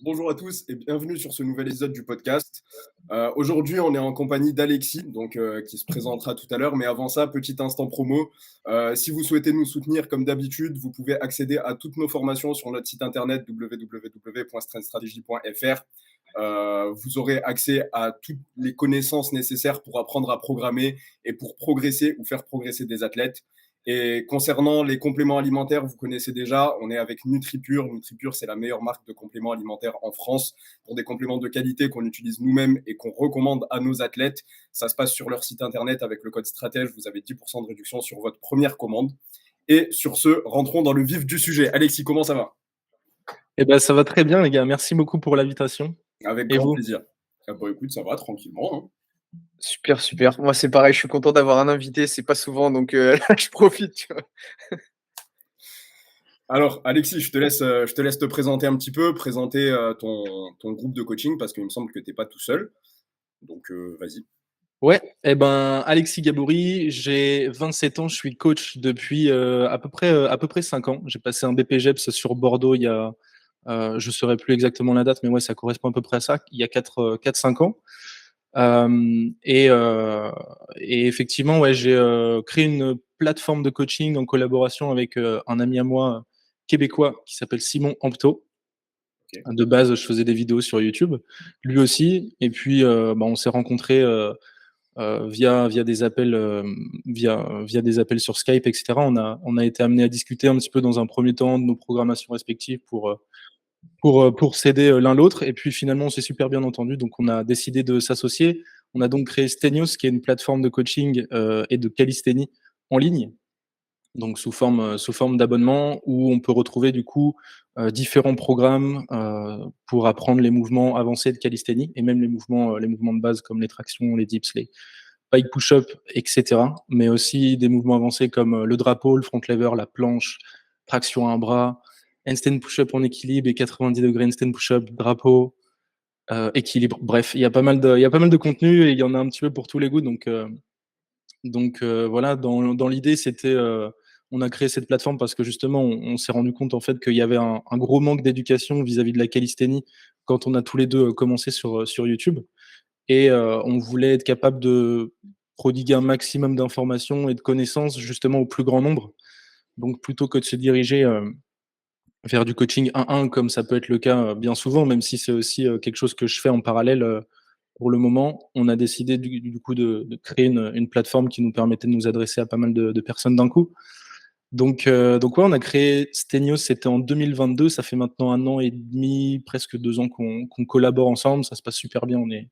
Bonjour à tous et bienvenue sur ce nouvel épisode du podcast. Aujourd'hui, on est en compagnie d'Alexis, qui se présentera tout à l'heure. Mais avant ça, petit instant promo. Si vous souhaitez nous soutenir, comme d'habitude, vous pouvez accéder à toutes nos formations sur notre site internet www.strengthstrategy.fr. Vous aurez accès à toutes les connaissances nécessaires pour apprendre à programmer et pour progresser ou faire progresser des athlètes. Et concernant les compléments alimentaires, vous connaissez déjà, on est avec NutriPure. NutriPure, c'est la meilleure marque de compléments alimentaires en France pour des compléments de qualité qu'on utilise nous-mêmes et qu'on recommande à nos athlètes. Ça se passe sur leur site internet avec le code stratège. Vous avez 10% de réduction sur votre première commande. Et sur ce, rentrons dans le vif du sujet. Alexis, comment ça va? Eh ben, ça va très bien, les gars. Merci beaucoup pour l'invitation. Avec Et grand vous? plaisir. Ah bah, écoute, ça va tranquillement, hein. Super, super. Moi, c'est pareil, je suis content d'avoir un invité, c'est pas souvent, donc là, je profite, tu vois? Alors, Alexis, je te laisse te présenter un petit peu, présenter ton groupe de coaching parce qu'il me semble que tu n'es pas tout seul. Donc, vas-y. Ouais, eh ben, Alexis Gabouri, j'ai 27 ans, je suis coach depuis à peu près 5 ans. J'ai passé un BPGEPS sur Bordeaux il y a, je ne saurais plus exactement la date, mais ouais, ça correspond à peu près à ça, il y a 4-5 ans. Et effectivement, ouais, j'ai créé une plateforme de coaching en collaboration avec un ami à moi québécois qui s'appelle Simon Ampto. Ok. De base, je faisais des vidéos sur YouTube, lui aussi. Et puis, on s'est rencontrés via des appels, via des appels sur Skype, etc. On a été amené à discuter un petit peu dans un premier temps de nos programmations respectives pour s'aider l'un l'autre. Et puis finalement, on s'est super bien entendu, donc on a décidé de s'associer. On a donc créé Stenios, qui est une plateforme de coaching et de calisthénie en ligne, donc sous forme d'abonnement, où on peut retrouver du coup différents programmes pour apprendre les mouvements avancés de calisthénie et même les mouvements de base comme les tractions, les dips, les pike push-up, etc. Mais aussi des mouvements avancés comme le drapeau, le front lever, la planche, traction à un bras, handstand push-up en équilibre et 90 degrés handstand push-up, drapeau, équilibre. Bref, il y a pas mal de contenu et il y en a un petit peu pour tous les goûts. Donc voilà, dans l'idée, c'était, on a créé cette plateforme parce que justement, on s'est rendu compte en fait qu'il y avait un gros manque d'éducation vis-à-vis de la calisthénie quand on a tous les deux commencé sur YouTube. Et on voulait être capable de prodiguer un maximum d'informations et de connaissances justement au plus grand nombre. Donc plutôt que de se diriger vers du coaching 1-1 comme ça peut être le cas bien souvent, même si c'est aussi quelque chose que je fais en parallèle pour le moment, on a décidé du coup de créer une plateforme qui nous permettait de nous adresser à pas mal de personnes d'un coup. Donc ouais, on a créé Stenios, c'était en 2022, ça fait maintenant 1 an et demi, presque 2 ans qu'on collabore ensemble, ça se passe super bien, on est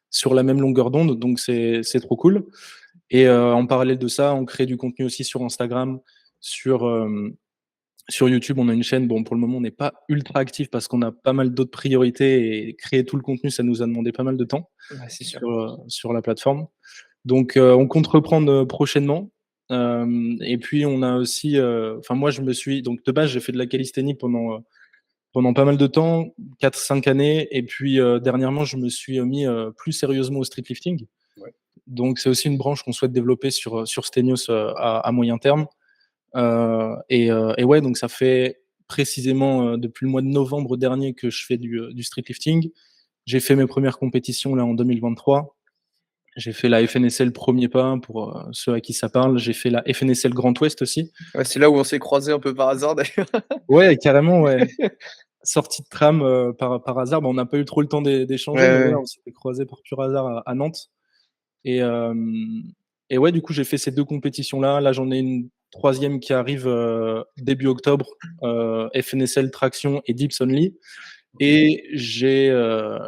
sur la même longueur d'onde, donc c'est trop cool. Et en parallèle de ça, on crée du contenu aussi sur Instagram, sur, sur YouTube, on a une chaîne. Bon, pour le moment, on n'est pas ultra actif parce qu'on a pas mal d'autres priorités et créer tout le contenu, ça nous a demandé pas mal de temps Ouais, c'est sûr. sur la plateforme. Donc, on compte reprendre prochainement. Et puis, on a aussi, enfin, moi, je me suis, donc de base, j'ai fait de la calisthénie pendant pas mal de temps, 4-5 années. Et puis, dernièrement, je me suis mis plus sérieusement au streetlifting. Ouais. Donc, c'est aussi une branche qu'on souhaite développer sur Stenios à moyen terme. Et ouais, donc ça fait précisément depuis le mois de novembre dernier que je fais du streetlifting. J'ai fait mes premières compétitions là en 2023. J'ai fait la FNSL Premier Pas pour ceux à qui ça parle. J'ai fait la FNSL Grand Ouest aussi. Ouais, c'est là où on s'est croisés un peu par hasard d'ailleurs. Ouais, carrément, ouais. Sortie de tram par hasard. Bah, on n'a pas eu trop le temps Ouais, d'échanger, mais ouais, voilà, ouais. on s'était croisés par pur hasard à Nantes. Et, et ouais, du coup, j'ai fait ces deux compétitions-là. Là, j'en ai une troisième qui arrive début octobre, FNSL Traction et Dips Only. Et j'ai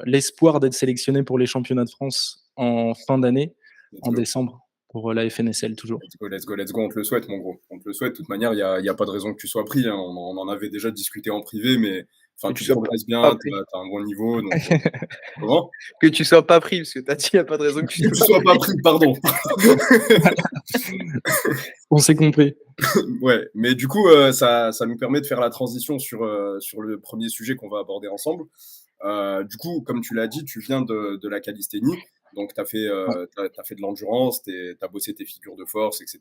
l'espoir d'être sélectionné pour les championnats de France en fin d'année, Let's en go. décembre, pour la FNSL toujours. Let's go, let's go, let's go. On te le souhaite, mon gros. On te le souhaite. De toute manière, il y a pas de raison que tu sois pris, hein. On en avait déjà discuté en privé, mais Que enfin, tu tu sois progresses pas bien, tu pris. as un bon niveau. Donc, comment? Que tu sois pas pris, parce que tu as dit: «Il y a pas de raison que tu Que tu sois sois pas pris». pris, pardon. On s'est compris. Ouais, mais du coup, ça nous permet de faire la transition sur le premier sujet qu'on va aborder ensemble. Du coup, comme tu l'as dit, tu viens de la calisthénie, donc tu as fait, Ouais. t'as fait de l'endurance, tu as bossé tes figures de force, etc.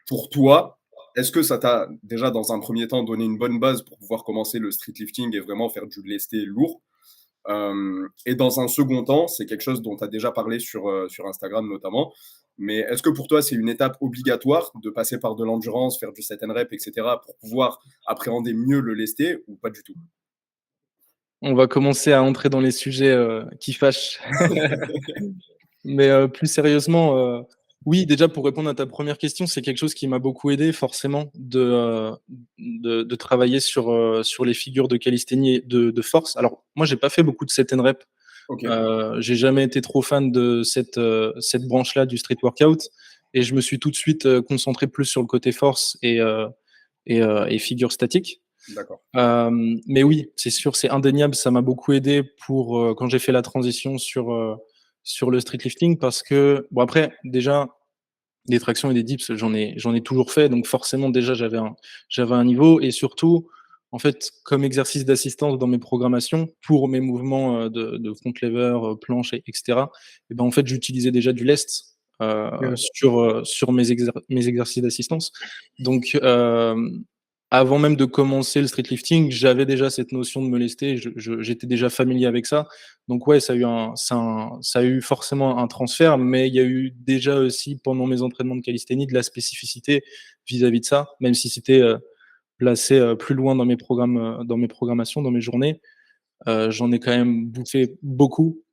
Pour toi, est-ce que ça t'a déjà, dans un premier temps, donné une bonne base pour pouvoir commencer le street lifting et vraiment faire du lesté lourd? Et dans un second temps, c'est quelque chose dont tu as déjà parlé sur Instagram notamment, mais est-ce que pour toi, c'est une étape obligatoire de passer par de l'endurance, faire du set and rep, et cetera, pour pouvoir appréhender mieux le lesté ou pas du tout? On va commencer à entrer dans les sujets, qui fâchent. Mais, plus sérieusement, oui, déjà pour répondre à ta première question, c'est quelque chose qui m'a beaucoup aidé forcément de travailler sur les figures de calisthénie et de force. Alors moi, j'ai pas fait beaucoup de set and rep. OK, J'ai jamais été trop fan de cette branche-là du street workout et je me suis tout de suite, concentré plus sur le côté force et figure statique. d'accord. Mais oui, c'est sûr, c'est indéniable, ça m'a beaucoup aidé pour, quand j'ai fait la transition sur le street lifting parce que bon après déjà des tractions et des dips, j'en ai toujours fait donc forcément déjà j'avais un niveau et surtout, en fait, comme exercice d'assistance dans mes programmations pour mes mouvements, de front lever, planche et cetera et ben, en fait, j'utilisais déjà du lest, Ouais. sur mes exercices d'assistance donc avant même de commencer le street lifting, j'avais déjà cette notion de me lester, j'étais déjà familier avec ça. Donc ouais, ça a eu forcément un transfert, mais il y a eu déjà aussi pendant mes entraînements de calisthénie de la spécificité vis-à-vis de ça, même si c'était, placé, plus loin dans mes programmes, dans mes programmations, dans mes journées, j'en ai quand même bouffé beaucoup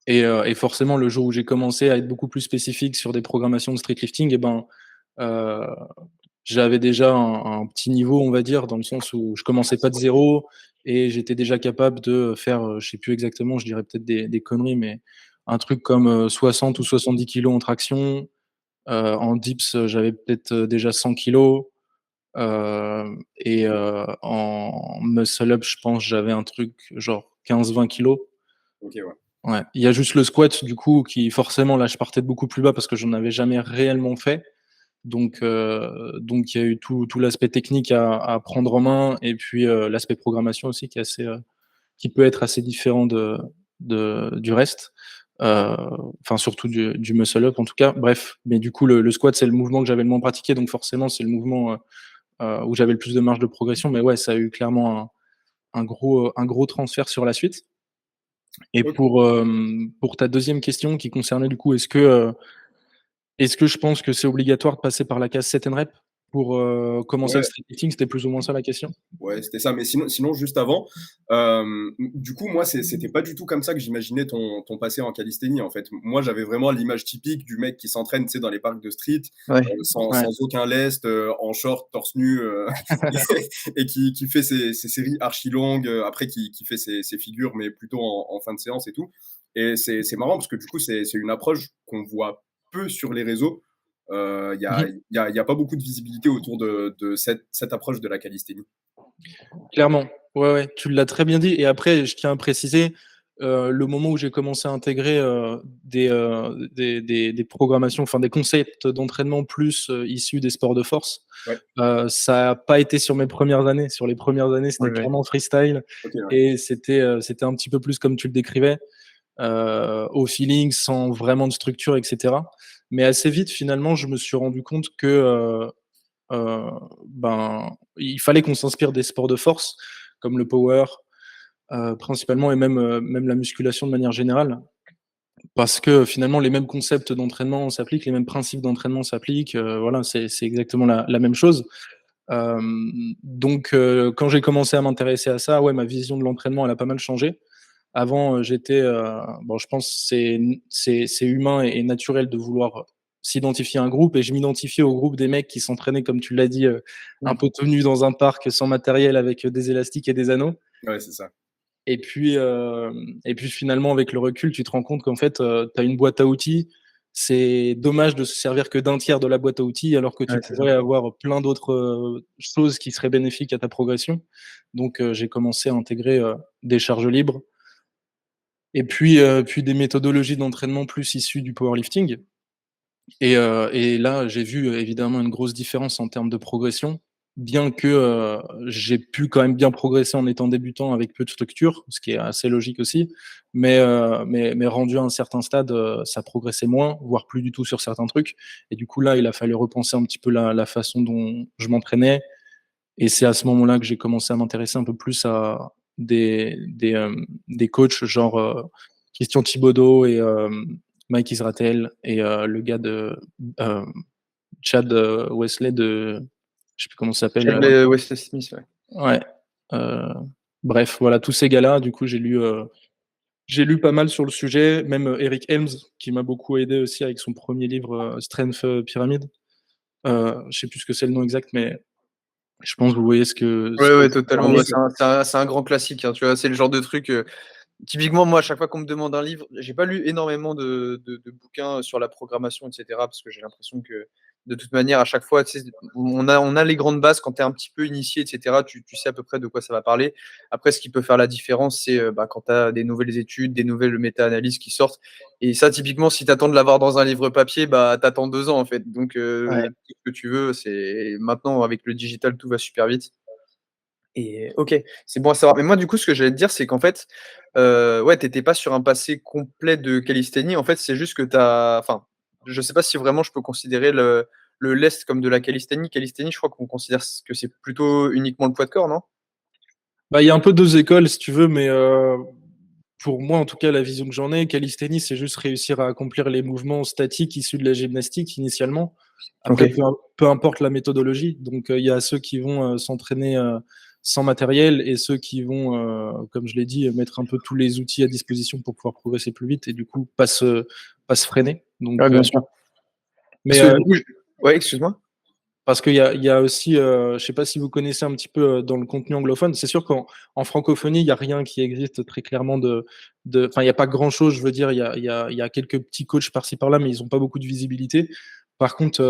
et forcément le jour où j'ai commencé à être beaucoup plus spécifique sur des programmations de street lifting et ben, heu j'avais déjà un petit niveau, on va dire, dans le sens où je commençais pas de zéro et j'étais déjà capable de faire, je sais plus exactement, je dirais peut-être des conneries, mais un truc comme, 60 ou 70 kilos en traction. En dips, j'avais peut-être, déjà 100 kilos. En muscle up, je pense, j'avais un truc genre 15-20 kilos. OK, ouais. Ouais. Il y a juste le squat, du coup, qui forcément, là, je partais de beaucoup plus bas parce que j'en avais jamais réellement fait. Donc il y a eu tout l'aspect technique à prendre en main et puis, l'aspect programmation aussi qui est assez, qui peut être assez différent du reste. Enfin surtout du muscle up en tout cas. Bref, mais du coup le squat, c'est le mouvement que j'avais le moins pratiqué, donc forcément c'est le mouvement, où j'avais le plus de marge de progression. Mais ouais, ça a eu clairement un gros transfert sur la suite. Et OK. pour ta deuxième question qui concernait du coup, est-ce que je pense que c'est obligatoire de passer par la case set and rep pour, commencer le Ouais. street lifting? C'était plus ou moins ça la question? Ouais, c'était ça. Mais sinon juste avant, du coup, moi, c'était pas du tout comme ça que j'imaginais ton passé en calisthénie, en fait. Moi, j'avais vraiment l'image typique du mec qui s'entraîne, tu sais, dans les parcs de street, Ouais. Ouais. sans aucun lest, en short, torse nu, et qui fait ses séries archi longues, après qui fait ses figures, mais plutôt en fin de séance et tout. Et c'est marrant parce que du coup, c'est une approche qu'on voit peu sur les réseaux. Il y Mmh a mh. il y a il y a pas beaucoup de visibilité autour de cette approche de la calisthénie. Clairement. Ouais, ouais, tu l'as très bien dit et après je tiens à préciser, le moment où j'ai commencé à intégrer, des programmations, enfin des concepts d'entraînement plus, issus des sports de force, Ouais, ça a pas été sur mes premières années. Sur les premières années, Ouais, c'était ouais. clairement freestyle OK, ouais. et c'était un petit peu plus comme tu le décrivais. Au feeling, sans vraiment de structure et cetera. Mais assez vite, finalement, je me suis rendu compte que, heu, ben, il fallait qu'on s'inspire des sports de force, comme le power, principalement et même la musculation de manière générale. Parce que finalement, les mêmes concepts d'entraînement s'appliquent, les mêmes principes d'entraînement s'appliquent, voilà, c'est exactement la même chose. Quand j'ai commencé à m'intéresser à ça, ouais, ma vision de l'entraînement, elle a pas mal changé. Avant, j'étais, bon, je pense c'est humain et naturel de vouloir s'identifier à un groupe et je m'identifiais au groupe des mecs qui s'entraînaient, comme tu l'as dit, un Mmh. peu tout nus dans un parc sans matériel avec, des élastiques et des anneaux Ouais, c'est ça. et puis finalement avec le recul, tu te rends compte qu'en fait, tu as une boîte à outils. C'est dommage de se servir que d'un tiers de la boîte à outils alors que tu Ouais, c'est ça. pourrais avoir plein d'autres, choses qui seraient bénéfiques à ta progression. J'ai commencé à intégrer, des charges libres puis des méthodologies d'entraînement plus issues du powerlifting et là, j'ai vu, évidemment une grosse différence en termes de progression. bien que j'ai pu quand même bien progresser en étant débutant avec peu de structure, ce qui est assez logique aussi. Mais rendu à un certain stade, ça progressait moins, voire plus du tout sur certains trucs. Et du coup, là, il a fallu repenser un petit peu la façon dont je m'entraînais. Et c'est à ce moment-là que j'ai commencé à m'intéresser un peu plus à des coachs genre Christian Thibaudeau et Mike Israel et le gars de Chad Wesley de, je sais plus comment ça s'appelle. Wesley Smith, ouais. Ouais. Bref, voilà, tous ces gars-là, du coup, j'ai lu pas mal sur le sujet, même Eric Helms, qui m'a beaucoup aidé aussi avec son premier livre, Strength Pyramid. Je sais plus ce que c'est le nom exact, mais je pense que vous voyez ce que Ouais, je veux totalement. parler. C'est un grand classique, hein, tu vois. C'est le genre de truc. Typiquement, moi, à chaque fois qu'on me demande un livre, j'ai pas lu énormément de bouquins sur la programmation, etc. Parce que j'ai l'impression que de toute manière, à chaque fois, tu sais, on a les grandes bases quand tu es un petit peu initié, etc. Tu sais à peu près de quoi ça va parler. Après, ce qui peut faire la différence, c'est quand tu as des nouvelles études, des nouvelles méta-analyses qui sortent. Et ça, typiquement, si tu attends de l'avoir dans un livre papier, bah, tu attends 2 ans, en fait. Donc, Ouais. tout ce que tu veux, c'est maintenant, avec le digital, tout va super vite. Et OK, c'est bon à savoir. Mais moi, du coup, ce que j'allais te dire, c'est qu'en fait, ouais, tu étais pas sur un passé complet de calisthénie. En fait, c'est juste que tu as enfin, je sais pas si vraiment je peux considérer le lest comme de la calisthénie. Calisthénie, je crois qu'on considère que c'est plutôt uniquement le poids de corps, non? Bah, il y a un peu deux écoles, si tu veux, mais pour moi, en tout cas, la vision que j'en ai, calisthénie, c'est juste réussir à accomplir les mouvements statiques issus de la gymnastique initialement. Après, OK. peu importe la méthodologie. Donc, il y a ceux qui vont s'entraîner sans matériel et ceux qui vont, comme je l'ai dit, mettre un peu tous les outils à disposition pour pouvoir progresser plus vite et du coup, pas se freiner. Donc, Ouais, bien sûr. Parce mais que du coup, ouais, excuse-moi? parce qu'il y a aussi, je sais pas si vous connaissez un petit peu dans le contenu anglophone, c'est sûr qu'en francophonie, il n'y a rien qui existe très clairement enfin, il n'y a pas grand-chose, je veux dire, il y a quelques petits coachs par-ci par-là, mais ils n'ont pas beaucoup de visibilité. Par contre,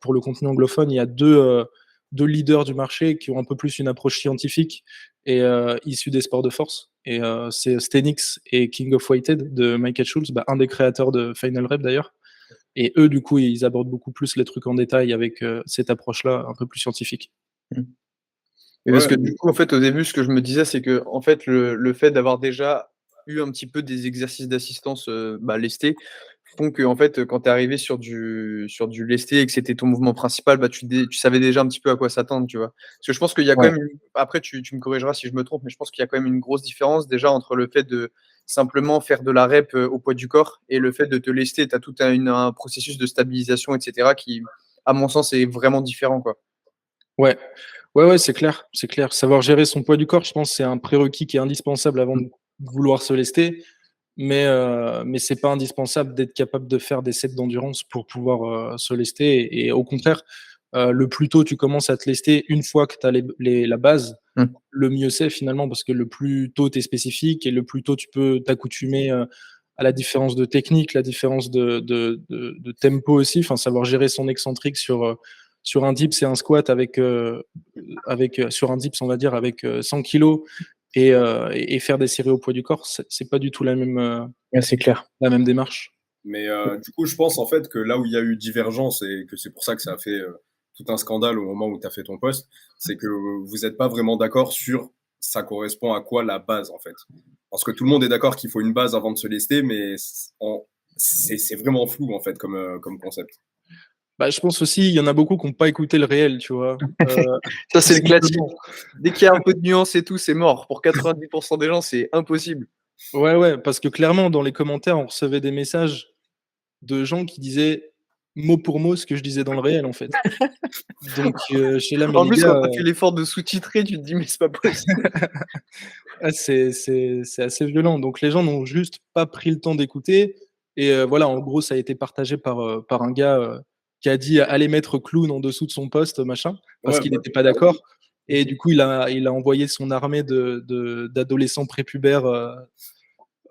pour le contenu anglophone, il y a deux leaders du marché qui ont un peu plus une approche scientifique et issus des sports de force. Et c'est Stenix et King of Weighted de Michael Schultz, bah, un des créateurs de Final Rep d'ailleurs. Et eux, du coup, ils abordent beaucoup plus les trucs en détail avec cette approche-là un peu plus scientifique. Mmh. Et parce Ouais, que du coup, en fait, au début, ce que je me disais, c'est que en fait, le fait d'avoir déjà eu un petit peu des exercices d'assistance, bah, lestés, font que en fait, quand tu es arrivé sur du lesté et que c'était ton mouvement principal, bah, tu savais déjà un petit peu à quoi s'attendre, tu vois? Parce que je pense qu'il y a quand Ouais. même après tu me corrigeras si je me trompe, mais je pense qu'il y a quand même une grosse différence déjà entre le fait de simplement faire de la rep, au poids du corps et le fait de te lester. Tu as tout un processus de stabilisation et cetera qui, à mon sens, est vraiment différent, quoi. Ouais. Ouais, c'est clair, c'est clair. Savoir gérer son poids du corps, je pense, c'est un prérequis qui est indispensable avant de vouloir se lester. Mais c'est pas indispensable d'être capable de faire des sets d'endurance pour pouvoir se lester. Et au contraire, le plus tôt tu commences à te lester, une fois que tu as la base, Mmh. le mieux c'est finalement, parce que le plus tôt tu es spécifique et le plus tôt tu peux t'accoutumer à la différence de technique, la différence de tempo aussi, enfin savoir gérer son excentrique sur un dips et un squat sur un dips on va dire avec 100 kilos et faire des séries au poids du corps, c'est pas du tout Ouais, c'est clair. la même démarche. mais du coup, je pense en fait que là où il y a eu divergence et que c'est pour ça que ça a fait tout un scandale au moment où tu as fait ton poste, c'est que vous n'êtes pas vraiment d'accord sur ça correspond à quoi la base en fait. Parce que tout le monde est d'accord qu'il faut une base avant de se lester, mais c'est vraiment flou en fait comme concept. Bah, je pense aussi, il y en a beaucoup qui n'ont pas écouté le réel, tu vois. Ça, Tout c'est le classique. simplement. Dès qu'il y a un peu de nuance et tout, c'est mort. Pour 90 des gens, c'est impossible. Ouais, parce que clairement, dans les commentaires, on recevait des messages de gens qui disaient mot pour mot ce que je disais dans le réel, en fait. Donc, je suis là, mais En les plus, gars, quand tu as fait l'effort de sous-titrer, tu te dis: «Mais c'est pas possible». c'est assez violent. Donc, les gens n'ont juste pas pris le temps d'écouter. Et voilà, en gros, ça a été partagé par un gars qui a dit allez mettre clown en dessous de son poste, machin, parce Ouais, qu'il bah, n'était pas d'accord. Et du coup, il a envoyé son armée d'adolescents prépubères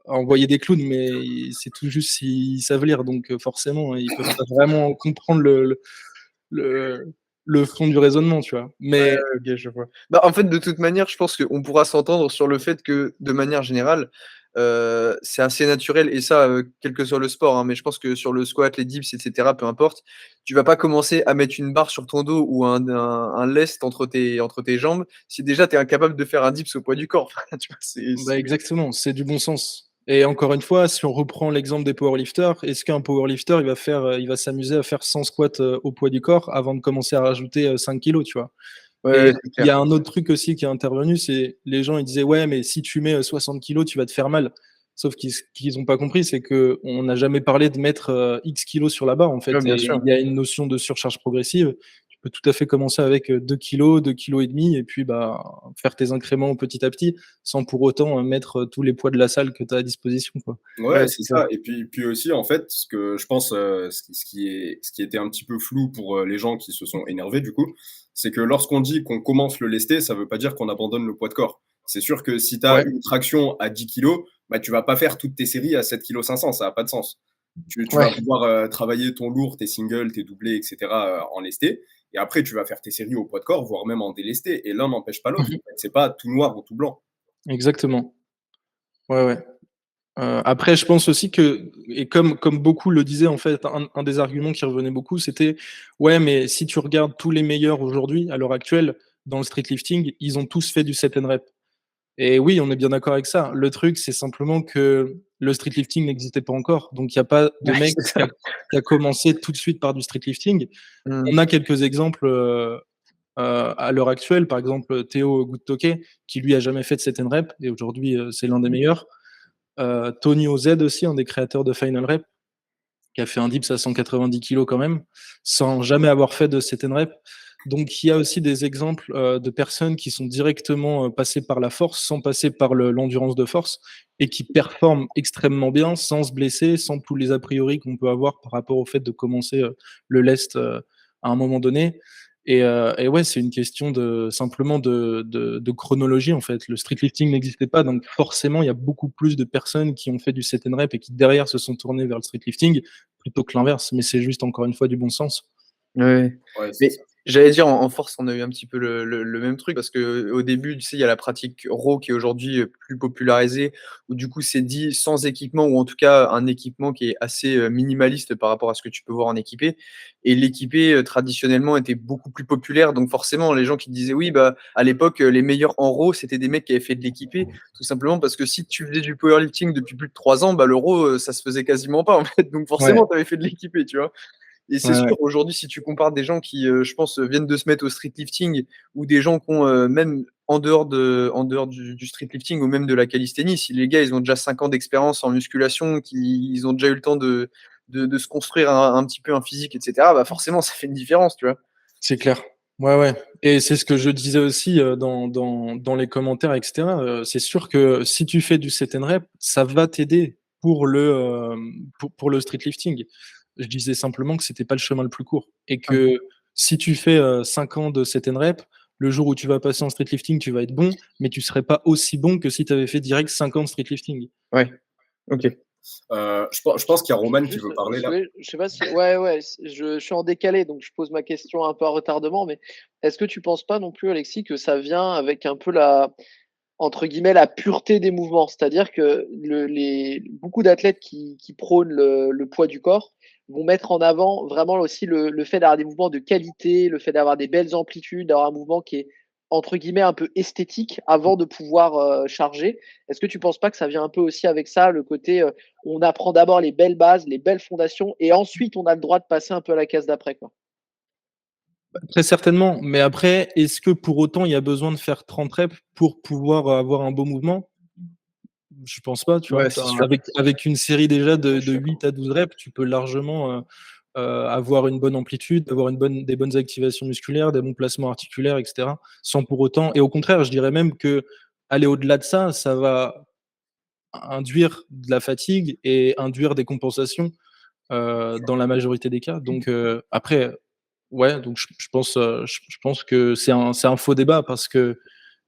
envoyer des clowns, mais c'est tout juste s'ils savent lire, donc forcément, ils peuvent pas vraiment comprendre le, le fond du raisonnement, tu vois. Mais OK, je vois. Bah, en fait, de toute manière, je pense qu'on pourra s'entendre sur le fait que, de manière générale, c'est assez naturel et ça, quel que soit le sport, hein, mais je pense que sur le squat, les dips et cetera, peu importe, tu vas pas commencer à mettre une barre sur ton dos ou un lest entre tes jambes si déjà tu es incapable de faire un dips au poids du corps. Tu vois? Bah, exactement, c'est du bon sens et encore une fois, si on reprend l'exemple des powerlifters, est-ce qu'un powerlifter, il va s'amuser à faire 100 squats, au poids du corps avant de commencer à rajouter, 5 kilogrammes, tu vois? Ouais, Et ouais, c'est il y clair. a un autre truc aussi qui est intervenu, c'est les gens, ils disaient: «Ouais, mais si tu mets, 60 kilogrammes, tu vas te faire mal». Sauf qu'ils ont pas compris, c'est qu'on n'a jamais parlé de mettre, X kilogrammes sur la barre, en fait Ouais, et bien sûr. il y a une notion de surcharge progressive. Tu peux tout à fait commencer avec, 2 kilogrammes, 2,5 kilogrammes et puis, bah, faire tes incréments petit à petit, sans pour autant, mettre, tous les poids de la salle que tu as à disposition, quoi. Ouais, Ouais, c'est c'est clair. ça et puis aussi, en fait, ce que je pense, ce qui était un petit peu flou pour, les gens qui se sont énervés, du coup, c'est que lorsqu'on dit qu'on commence le lesté, ça veut pas dire qu'on abandonne le poids de corps. C'est sûr que si tu as Ouais, une traction à 10 kilogrammes, bah, tu vas pas faire toutes tes séries à 7,5 kg, ça a pas de sens. Tu vas ouais. pouvoir, travailler ton lourd, tes singles, tes doublés et cetera, en lesté et après tu vas faire tes séries au poids de corps, voire même en délesté et l'un n'empêche pas l'autre, Mmh. en fait. C'est pas tout noir ou tout blanc. Exactement. Ouais, ouais. Après, je pense aussi que et comme beaucoup le disaient, en fait, un des arguments qui revenait beaucoup, c'était: «Ouais, mais si tu regardes tous les meilleurs aujourd'hui, à l'heure actuelle, dans le street lifting, ils ont tous fait du set and rep». Et oui, on est bien d'accord avec ça. Le truc, c'est simplement que le street lifting n'existait pas encore. Donc il y a pas de Ouais, mec c'est ça. qui a commencé tout de suite par du street lifting. Mmh. On a quelques exemples, à l'heure actuelle, par exemple, Théo Goodtoke, qui lui a jamais fait de set and rep et aujourd'hui, c'est l'un des meilleurs. Tony OZ aussi, un des créateurs de Final Rep, qui a fait un dips à 190 kilogrammes quand même, sans jamais avoir fait de set and rep. Donc il y a aussi des exemples, de personnes qui sont directement, passées par la force, sans passer par l'endurance de force et qui performent extrêmement bien, sans se blesser, sans tous les a priori qu'on peut avoir par rapport au fait de commencer, le lest, à un moment donné et ouais, c'est une question de simplement de chronologie, en fait. Le street lifting n'existait pas, donc forcément, il y a beaucoup plus de personnes qui ont fait du set and rep et qui derrière se sont tournées vers le street lifting plutôt que l'inverse, mais c'est juste encore une fois du bon sens. Ouais, Ouais, c'est ça. mais j'allais dire en force, on a eu un petit peu le même truc parce qu'au début, tu sais, il y a la pratique raw qui est aujourd'hui, plus popularisée où du coup, c'est dit sans équipement ou en tout cas un équipement qui est assez, minimaliste par rapport à ce que tu peux voir en équipé et l'équipé, traditionnellement était beaucoup plus populaire donc forcément les gens qui disaient: «Oui, bah, à l'époque, les meilleurs en raw, c'était des mecs qui avaient fait de l'équipé». Tout simplement parce que si tu faisais du powerlifting depuis plus de 3 ans, bah, le raw, ça se faisait quasiment pas en fait donc Ouais, forcément tu avais fait de l'équipé, tu vois? Et c'est ouais, sûr, ouais. aujourd'hui, si tu compares des gens qui, je pense, viennent de se mettre au street lifting ou des gens qui ont, même en dehors du street lifting ou même de la calisthénie, si les gars, ils ont déjà 5 ans d'expérience en musculation, ils ont déjà eu le temps de se construire un petit peu un physique et cetera, bah, forcément, ça fait une différence, tu vois? C'est clair. Ouais, ouais et c'est ce que je disais aussi, dans les commentaires et cetera, c'est sûr que si tu fais du set and rep, ça va t'aider pour le street lifting. Je disais simplement que c'était pas le chemin le plus court et que si tu fais, 5 ans de set and rep, le jour où tu vas passer en street lifting, tu vas être bon, mais tu serais pas aussi bon que si tu avais fait direct 5 ans de street lifting. Ouais, OK. Je pense qu'il y a Roman qui Juste, veut parler là. je sais pas si ouais, ouais, je suis en décalé, donc je pose ma question un peu à retardement, mais est-ce que tu penses pas non plus, Alexis, que ça vient avec un peu la entre guillemets, «la pureté des mouvements»? C'est-à-dire que beaucoup d'athlètes qui prônent le poids du corps vont mettre en avant vraiment aussi le fait d'avoir des mouvements de qualité, le fait d'avoir des belles amplitudes, d'avoir un mouvement qui est entre guillemets «un peu esthétique» avant de pouvoir, charger. Est-ce que tu penses pas que ça vient un peu aussi avec ça, le côté, on apprend d'abord les belles bases, les belles fondations et ensuite on a le droit de passer un peu à la case d'après, quoi? Très certainement, mais après, est-ce que pour autant il y a besoin de faire 30 reps pour pouvoir avoir un beau mouvement? Je pense pas, tu vois? Ouais, Tu c'est sûr. avec une série déjà Ouais, de je suis d'accord. 8 à 12 reps, tu peux largement, avoir une bonne amplitude, avoir des bonnes activations musculaires, des bons placements articulaires et cetera, sans pour autant et au contraire, je dirais même qu'aller au-delà de ça, ça va induire de la fatigue et induire des compensations, dans la majorité des cas. Donc, après, ouais, donc je pense que c'est un faux débat parce que tu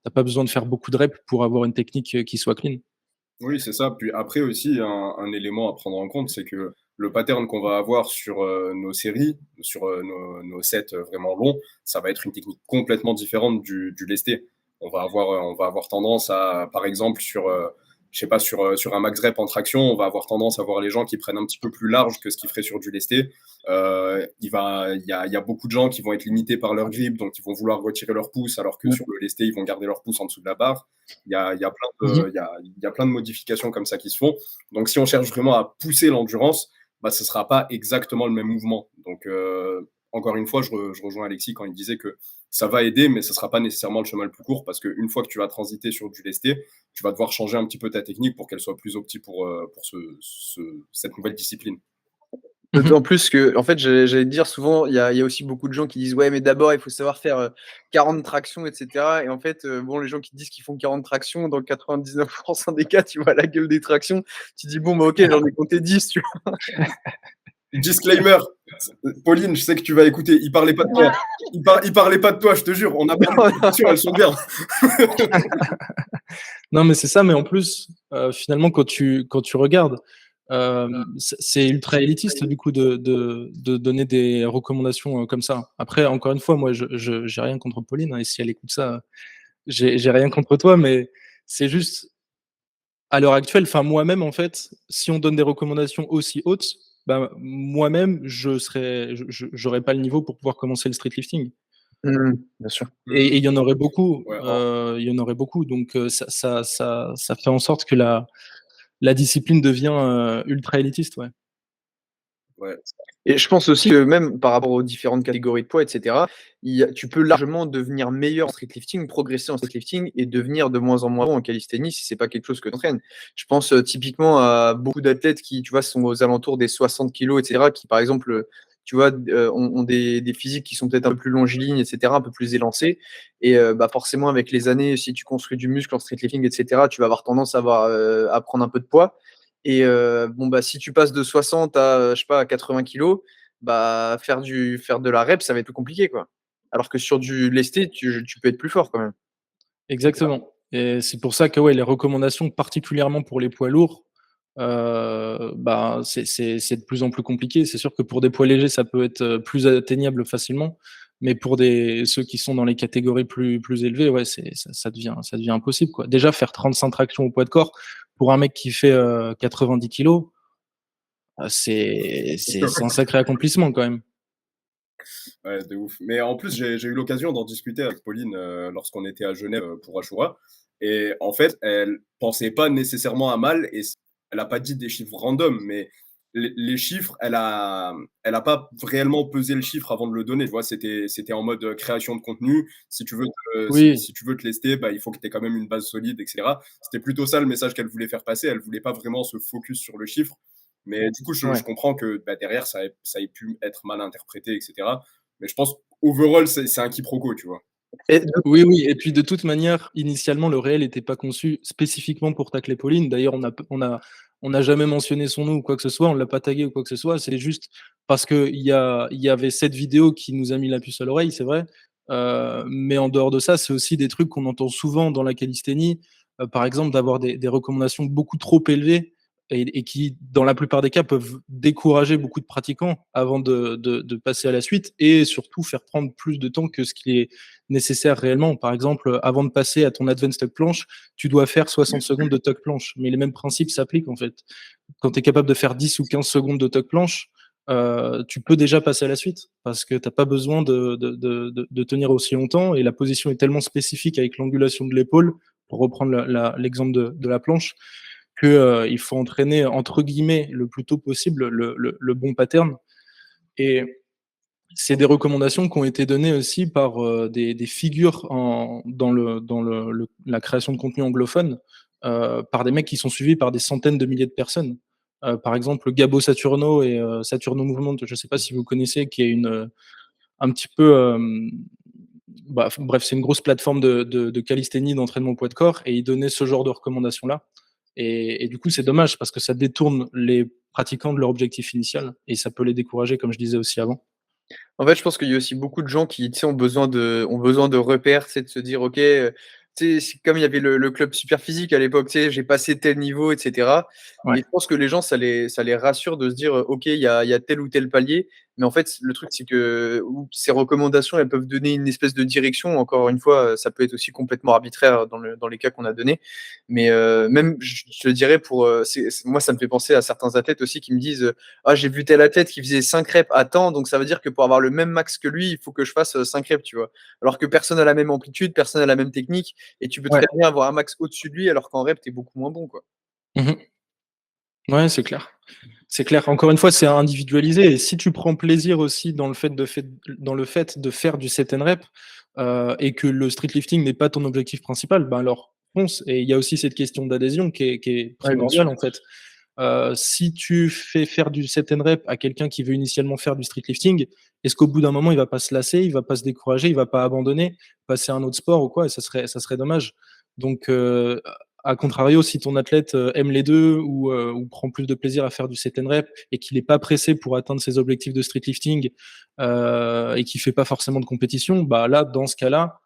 as pas besoin de faire beaucoup de reps pour avoir une technique, qui soit clean. Oui, c'est ça. Puis après aussi, un élément à prendre en compte, c'est que le pattern qu'on va avoir sur, nos séries, sur, nos sets, vraiment longs, ça va être une technique complètement différente du lesté. On va avoir tendance à par exemple je sais pas, sur un max rep en traction, on va avoir tendance à voir les gens qui prennent un petit peu plus large que ce qu'ils feraient sur du lesté. Il y a beaucoup de gens qui vont être limités par leur grip, donc ils vont vouloir retirer leur pouce, alors que sur le lesté, ils vont garder leur pouce en dessous de la barre. Il y a plein de modifications comme ça qui se font. Donc, si on cherche vraiment à pousser l'endurance, bah, ce ne sera pas exactement le même mouvement. Donc, encore une fois, je rejoins Alexis quand il disait que ça va aider, mais ce ne sera pas nécessairement le chemin le plus court, parce qu'une fois que tu vas transiter sur du lesté, tu vas devoir changer un petit peu ta technique pour qu'elle soit plus optique pour cette nouvelle discipline. D'autant plus que, en fait, j'allais te dire, souvent, il y a aussi beaucoup de gens qui disent ouais, mais d'abord, il faut savoir faire 40 tractions, etc. Et en fait, bon, les gens qui disent qu'ils font 40 tractions, dans 99% des cas, tu vois la gueule des tractions, tu dis bon, bah ok, j'en ai compté 10, tu vois. Disclaimer, Pauline, je sais que tu vas écouter, il parlait pas de toi. Il parlait pas de toi, je te jure. On a parlé de tractions, elles sont bien. Non, mais c'est ça, mais en plus, finalement, quand tu regardes, c'est ultra élitiste du coup de donner des recommandations comme ça. Après, encore une fois, moi, j'ai rien contre Pauline, hein, et si elle écoute ça, j'ai rien contre toi, mais c'est juste à l'heure actuelle, enfin moi-même en fait, si on donne des recommandations aussi hautes, bah, moi-même j'aurais pas le niveau pour pouvoir commencer le street lifting. Bien sûr. Et il y en aurait beaucoup, Ouais, il y en aurait beaucoup. Donc ça fait en sorte que la discipline devient ultra élitiste, ouais. ouais. Et je pense aussi que même par rapport aux différentes catégories de poids, etc., tu peux largement devenir meilleur en street lifting, progresser en street lifting et devenir de moins en moins bon en calisthénie si c'est pas quelque chose que tu entraînes. Je pense typiquement à beaucoup d'athlètes qui, tu vois, sont aux alentours des 60 kilos, etc., qui par exemple, tu vois, ont des physiques qui sont peut-être un peu plus longilignes, etc., un peu plus élancés. Et bah forcément, avec les années, si tu construis du muscle en street lifting, etc., tu vas avoir tendance à prendre un peu de poids. Et bon, bah, si tu passes de 60 à, je sais pas, à 80 kilos, bah, faire de la rep, ça va être plus compliqué, quoi. Alors que sur du lesté, tu peux être plus fort quand même. Exactement. Et c'est pour ça que ouais, les recommandations, particulièrement pour les poids lourds, bah, c'est de plus en plus compliqué. C'est sûr que pour des poids légers, ça peut être plus atteignable facilement, mais pour ceux qui sont dans les catégories plus élevées, ouais, ça devient impossible, quoi. Déjà, faire 35 tractions au poids de corps pour un mec qui fait 90 kilos, c'est un sacré accomplissement quand même. Ouais, de ouf. Mais en plus, j'ai eu l'occasion d'en discuter avec Pauline lorsqu'on était à Genève pour Ashura. Et en fait, elle pensait pas nécessairement à mal et elle a pas dit des chiffres random, mais les chiffres, elle a pas réellement pesé le chiffre avant de le donner. Tu vois, c'était en mode création de contenu. Si tu veux Oui. si tu veux te lester, bah, il faut que tu aies quand même une base solide, etc. C'était plutôt ça le message qu'elle voulait faire passer. Elle voulait pas vraiment se focus sur le chiffre. Mais du coup, je Ouais. comprends que bah, derrière, ça ait pu être mal interprété, etc. Mais je pense, overall, c'est un quiproquo, tu vois. Et Oui, oui, et puis de toute manière, initialement, le réel n'était pas conçu spécifiquement pour tacler Pauline. D'ailleurs, on n'a jamais mentionné son nom ou quoi que ce soit, on l'a pas tagué ou quoi que ce soit. C'est juste parce il y avait cette vidéo qui nous a mis la puce à l'oreille, c'est vrai. Mais en dehors de ça, c'est aussi des trucs qu'on entend souvent dans la calisthénie, par exemple, d'avoir des recommandations beaucoup trop élevées et qui, dans la plupart des cas, peuvent décourager beaucoup de pratiquants avant de passer à la suite et surtout faire prendre plus de temps que ce qui est nécessaire réellement. Par exemple, avant de passer à ton advanced tuck planche, tu dois faire 60 secondes de tuck planche. Mais les mêmes principes s'appliquent en fait. Quand tu es capable de faire 10 ou 15 secondes de tuck planche, tu peux déjà passer à la suite parce que tu n'as pas besoin de tenir aussi longtemps et la position est tellement spécifique avec l'angulation de l'épaule, pour reprendre l'exemple de la planche, que il faut entraîner entre guillemets le plus tôt possible le bon pattern. Et c'est des recommandations qui ont été données aussi par des figures la création de contenu anglophone, par des mecs qui sont suivis par des centaines de milliers de personnes. Par exemple, Gabo Saturno et Saturno Movement, je ne sais pas si vous connaissez, qui est un petit peu, bref, c'est une grosse plateforme de calisthénie, d'entraînement au poids de corps, et ils donnaient ce genre de recommandations-là. Et du coup, c'est dommage parce que ça détourne les pratiquants de leur objectif initial et ça peut les décourager, comme je disais aussi avant. en fait, je pense qu'il y a aussi beaucoup de gens qui, tu sais, ont besoin de repères, c'est de se dire, OK, tu sais, c'est comme il y avait le club super physique à l'époque, tu sais, j'ai passé tel niveau, et cetera. Ouais. Et je pense que les gens, ça les rassure de se dire, OK, il y a tel ou tel palier, Mais en fait, le truc, c'est que ces recommandations, elles peuvent donner une espèce de direction. Encore une fois, ça peut être aussi complètement arbitraire dans les cas qu'on a donnés. Mais même, je dirais, moi, ça me fait penser à certains athlètes aussi qui me disent ah, j'ai vu tel athlète qui faisait 5 reps à temps, donc ça veut dire que pour avoir le même max que lui, il faut que je fasse 5 reps, tu vois. Alors que personne n'a la même amplitude, personne n'a la même technique, et tu peux Ouais. très bien avoir un max au-dessus de lui, alors qu'en rep, tu es beaucoup moins bon, quoi. Mmh. Ouais, c'est clair. C'est clair. Encore une fois, c'est individualisé et si tu prends plaisir aussi dans le fait de faire du set and rep, et que le street lifting n'est pas ton objectif principal, ben alors fonce et il y a aussi cette question d'adhésion qui est Ouais, bien sûr. primordiale, en fait. Si tu fais faire du set and rep à quelqu'un qui veut initialement faire du street lifting, est-ce qu'au bout d'un moment, il va pas se lasser, il va pas se décourager, il va pas abandonner, passer à un autre sport ou quoi? Et ça serait dommage. Donc, à contrario, si ton athlète aime les deux ou prend plus de plaisir à faire du set and rep et qu'il n'est pas pressé pour atteindre ses objectifs de street lifting et qui fait pas forcément de compétition, bah là, dans ce cas-là,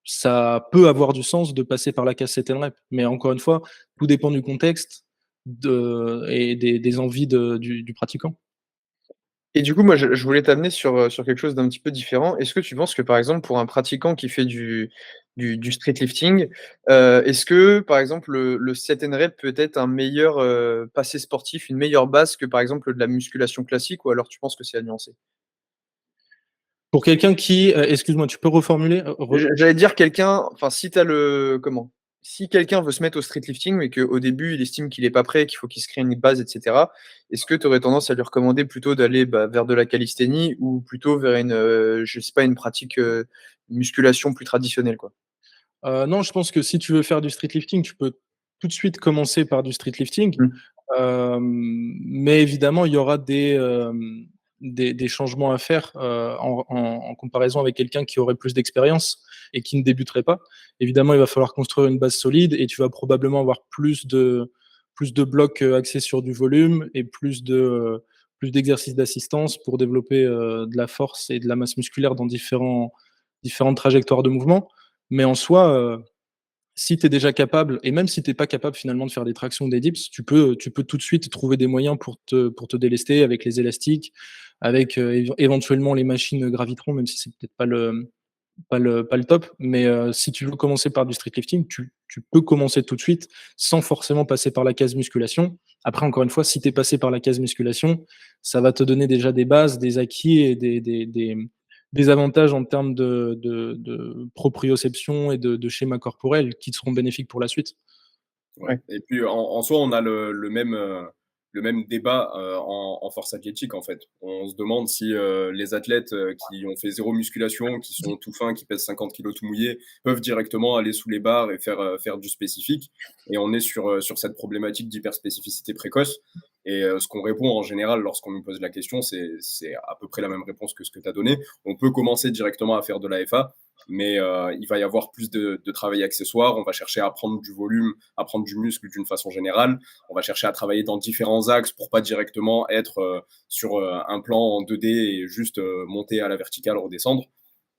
ça peut avoir du sens de passer par la case set and rep. Mais encore une fois, tout dépend du contexte et des envies du pratiquant. Et du coup, moi, je voulais t'amener sur quelque chose d'un petit peu différent. Est-ce que tu penses que, par exemple, pour un pratiquant qui fait du street lifting, est-ce que, par exemple, le set and rep peut être un meilleur passé sportif, une meilleure base que, par exemple, de la musculation classique, ou alors tu penses que c'est à nuancer? Pour quelqu'un qui, excuse-moi, tu peux reformuler? J'allais dire quelqu'un, enfin, si tu comment? Si quelqu'un veut se mettre au street lifting, mais qu'au début, il estime qu'il est pas prêt, qu'il faut qu'il se crée une base, et cetera, est-ce que tu aurais tendance à lui recommander plutôt d'aller, vers de la calisthénie ou plutôt vers je sais pas, une pratique, musculation plus traditionnelle, quoi? Non, je pense que si tu veux faire du street lifting, tu peux tout de suite commencer par du street lifting. Mmh. Mais évidemment, il y aura des changements à faire, en comparaison avec quelqu'un qui aurait plus d'expérience et qui ne débuterait pas. Évidemment, il va falloir construire une base solide et tu vas probablement avoir plus de blocs, axés sur du volume et plus d'exercices d'assistance pour développer, de la force et de la masse musculaire dans différentes trajectoires de mouvement. Mais en soi, si tu es déjà capable et même si tu es pas capable finalement de faire des tractions ou des dips, tu peux tout de suite trouver des moyens pour te délester avec les élastiques, avec, éventuellement les machines Gravitron, même si c'est peut-être pas le top. Mais, si tu veux commencer par du street lifting, tu peux commencer tout de suite sans forcément passer par la case musculation. Après encore une fois, si tu es passé par la case musculation, ça va te donner déjà des bases, des acquis et des avantages en termes de proprioception et de schéma corporel qui te seront bénéfiques pour la suite. Ouais. Et puis en soi, on a le même débat en force athlétique en fait. On se demande si les athlètes qui ont fait zéro musculation, qui sont tout fins, qui pèsent 50 kilos tout mouillés, peuvent directement aller sous les barres et faire du spécifique. Et on est sur cette problématique d'hyperspécificité précoce. Et ce qu'on répond en général lorsqu'on nous pose la question, c'est à peu près la même réponse que ce que tu as donné. On peut commencer directement à faire de l'AFA, mais il va y avoir plus de travail accessoire. On va chercher à prendre du volume, à prendre du muscle d'une façon générale. On va chercher à travailler dans différents axes pour pas directement être sur un plan en 2D et juste monter à la verticale, redescendre.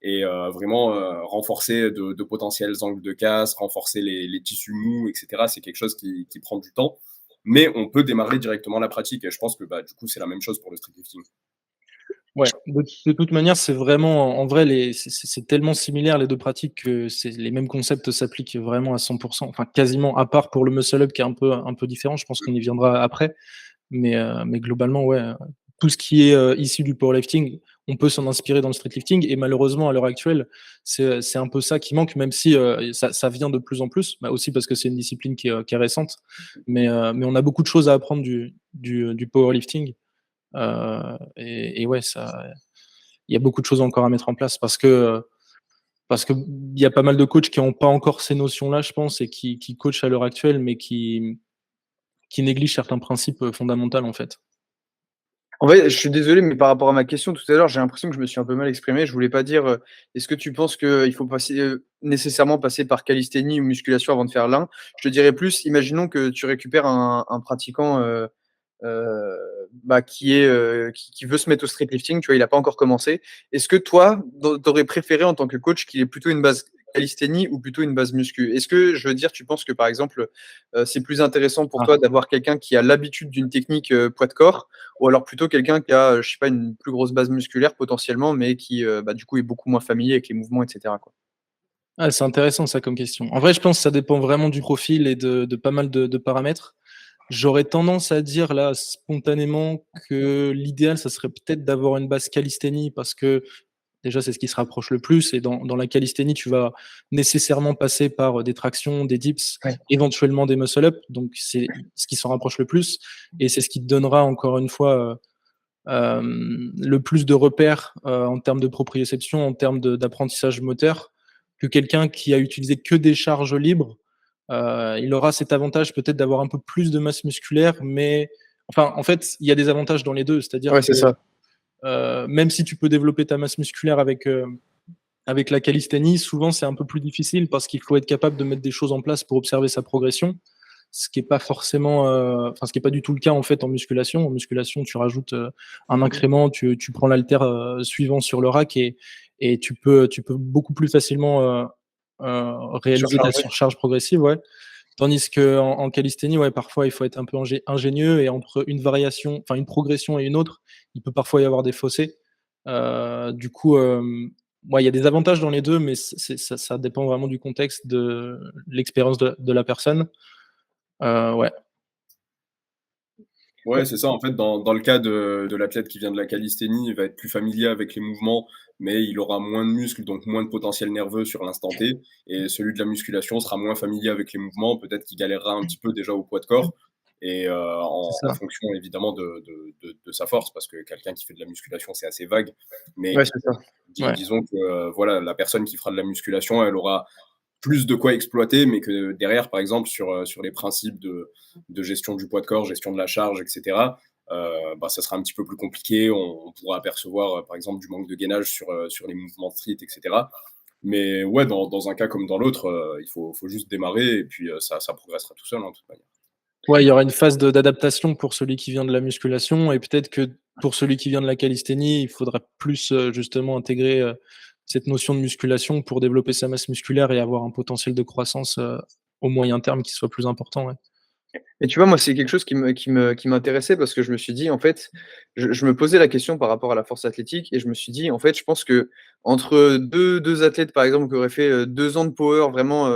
Et vraiment renforcer de potentiels angles de casse, renforcer les tissus mous, etc. C'est quelque chose qui prend du temps. Mais on peut démarrer directement la pratique. Et je pense que du coup, c'est la même chose pour le street lifting. Ouais, de toute manière, c'est vraiment en vrai c'est tellement similaire les 2 pratiques que les mêmes concepts s'appliquent vraiment à 100, enfin quasiment, à part pour le muscle up qui est un peu différent, je pense qu'on y viendra après. Mais globalement, ouais, tout ce qui est, issu du powerlifting, on peut s'en inspirer dans le street lifting et malheureusement à l'heure actuelle, c'est un peu ça qui manque, même si, ça vient de plus en plus, aussi parce que c'est une discipline qui est récente. Mais on a beaucoup de choses à apprendre du powerlifting. Et ouais, il y a beaucoup de choses encore à mettre en place parce que il y a pas mal de coachs qui ont pas encore ces notions-là, je pense, et qui coachent à l'heure actuelle, mais qui négligent certains principes, fondamentaux, en fait. En fait, je suis désolé, mais par rapport à ma question tout à l'heure, j'ai l'impression que je me suis un peu mal exprimé. Je voulais pas dire, est-ce que tu penses qu'il faut passer, nécessairement passer par calisthénie ou musculation avant de faire l'un? Je te dirais plus, imaginons que tu récupères un pratiquant, qui veut se mettre au street lifting, tu vois? Il a pas encore commencé. Est-ce que toi, tu aurais préféré en tant que coach qu'il ait plutôt une base calisthénie ou plutôt une base muscu? Est-ce que, je veux dire, tu penses que par exemple, c'est plus intéressant pour toi d'avoir quelqu'un qui a l'habitude d'une technique poids de corps, ou alors plutôt quelqu'un qui a, je sais pas, une plus grosse base musculaire potentiellement, mais qui du coup est beaucoup moins familier avec les mouvements, etc. quoi. Ah, c'est intéressant ça comme question. En vrai, je pense que ça dépend vraiment du profil et de pas mal de paramètres. J'aurais tendance à dire là spontanément que l'idéal, ça serait peut-être d'avoir une base calisthénie parce que déjà c'est ce qui se rapproche le plus et dans la calisthénie, tu vas nécessairement passer par des tractions, des dips, Ouais. éventuellement des muscle-up, donc c'est ce qui s'en rapproche le plus et c'est ce qui te donnera encore une fois, le plus de repères, en termes de proprioception, en termes d'apprentissage moteur, que quelqu'un qui a utilisé que des charges libres. Il aura cet avantage peut-être d'avoir un peu plus de masse musculaire, mais enfin, en fait, il y a des avantages dans les 2. C'est-à-dire Ouais, que, c'est ça. même si tu peux développer ta masse musculaire avec la calisthénie, souvent c'est un peu plus difficile parce qu'il faut être capable de mettre des choses en place pour observer sa progression. Ce qui est pas forcément, ce qui est pas du tout le cas en fait en musculation. En musculation, tu rajoutes un incrément, tu prends l'haltère suivant sur le rack et tu peux beaucoup plus facilement réaliser ta Surchargé. surcharge progressive, ouais. Tandis que en calisthénie, ouais, parfois il faut être un peu ingénieux et entre une variation, enfin une progression et une autre, il peut parfois y avoir des fossés. Du coup, ouais, il y a des avantages dans les 2, mais ça dépend vraiment du contexte, de l'expérience de la personne. Ouais. Ouais, c'est ça. En fait, dans le cas de l'athlète qui vient de la calisthénie, il va être plus familier avec les mouvements, mais il aura moins de muscles, donc moins de potentiel nerveux sur l'instant T. Et celui de la musculation sera moins familier avec les mouvements, peut-être qu'il galérera un petit peu déjà au poids de corps, et C'est en ça. fonction évidemment de sa force, parce que quelqu'un qui fait de la musculation, c'est assez vague. Mais Ouais, c'est ça. Ouais. disons que voilà, la personne qui fera de la musculation, elle aura plus de quoi exploiter, mais que derrière, par exemple, sur les principes de gestion du poids de corps, gestion de la charge, etc., ça sera un petit peu plus compliqué. On pourra apercevoir, par exemple, du manque de gainage sur les mouvements de street, etc. Mais ouais, dans un cas comme dans l'autre, il faut juste démarrer et puis ça progressera tout seul, hein, de toute manière. Ouais, il y aura une phase d'adaptation pour celui qui vient de la musculation et peut-être que pour celui qui vient de la calisthénie, il faudra plus, justement intégrer, cette notion de musculation pour développer sa masse musculaire et avoir un potentiel de croissance, au moyen terme qui soit plus important, ouais. Et tu vois, moi, c'est quelque chose qui m'intéressait parce que je me suis dit, en fait, je me posais la question par rapport à la force athlétique et je me suis dit, en fait, je pense que entre deux athlètes, par exemple, qui auraient fait 2 ans de power vraiment,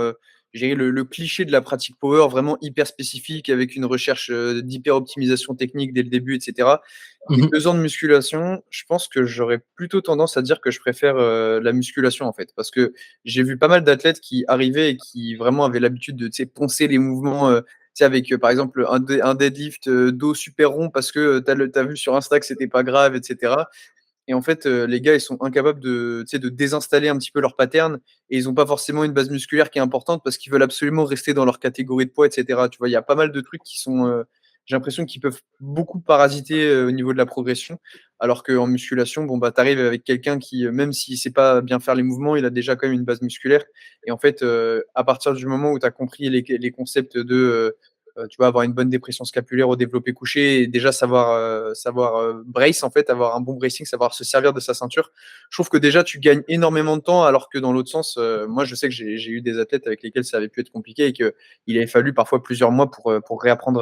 je dirais le cliché de la pratique power vraiment hyper spécifique avec une recherche, d'hyper optimisation technique dès le début et cetera et Mmh. 2 ans de musculation, je pense que j'aurais plutôt tendance à dire que je préfère, la musculation, en fait. Parce que j'ai vu pas mal d'athlètes qui arrivaient et qui vraiment avaient l'habitude de, tu sais, poncer les mouvements, tu sais, avec, par exemple, un deadlift, dos super rond parce que, tu as vu sur Insta que c'était pas grave et cetera et en fait, les gars, ils sont incapables de, tu sais, de désinstaller un petit peu leur pattern et ils ont pas forcément une base musculaire qui est importante parce qu'ils veulent absolument rester dans leur catégorie de poids et cetera. Tu vois? Il y a pas mal de trucs qui sont, j'ai l'impression qu'ils peuvent beaucoup parasiter, au niveau de la progression. Alors qu'en musculation, bon, bah, tu arrives avec quelqu'un qui, même s'il sait pas bien faire les mouvements, il a déjà quand même une base musculaire et en fait, à partir du moment où tu as compris les concepts de, tu vois, avoir une bonne dépression scapulaire au développé couché et déjà savoir brace en fait, avoir un bon bracing, savoir se servir de sa ceinture. Je trouve que déjà tu gagnes énormément de temps alors que dans l'autre sens, moi je sais que j'ai eu des athlètes avec lesquels ça avait pu être compliqué et qu'il avait fallu parfois plusieurs mois pour réapprendre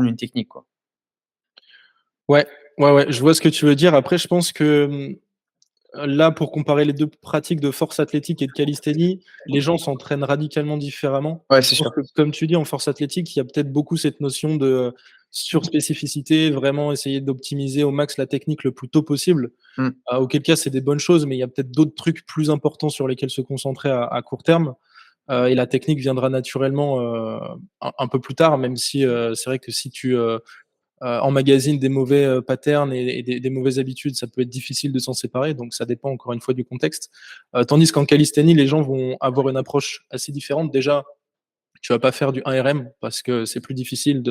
une technique, quoi. Ouais, ouais, je vois ce que tu veux dire. Après, je pense que, là, pour comparer les 2 pratiques de force athlétique et de calisthénie, les gens s'entraînent radicalement différemment. Ouais, Je c'est pense sûr. que, comme tu dis, en force athlétique, il y a peut-être beaucoup cette notion de, surspécificité, vraiment essayer d'optimiser au max la technique le plus tôt possible. Mmh. Auquel cas, c'est des bonnes choses, mais il y a peut-être d'autres trucs plus importants sur lesquels se concentrer à court terme. Et la technique viendra naturellement, un peu plus tard, même si, c'est vrai que si tu, emmagasines des mauvais, patterns et des mauvaises habitudes, ça peut être difficile de s'en séparer, donc ça dépend encore une fois du contexte. Tandis qu'en calisthénie, les gens vont avoir une approche assez différente. Déjà, tu vas pas faire du 1 RM parce que c'est plus difficile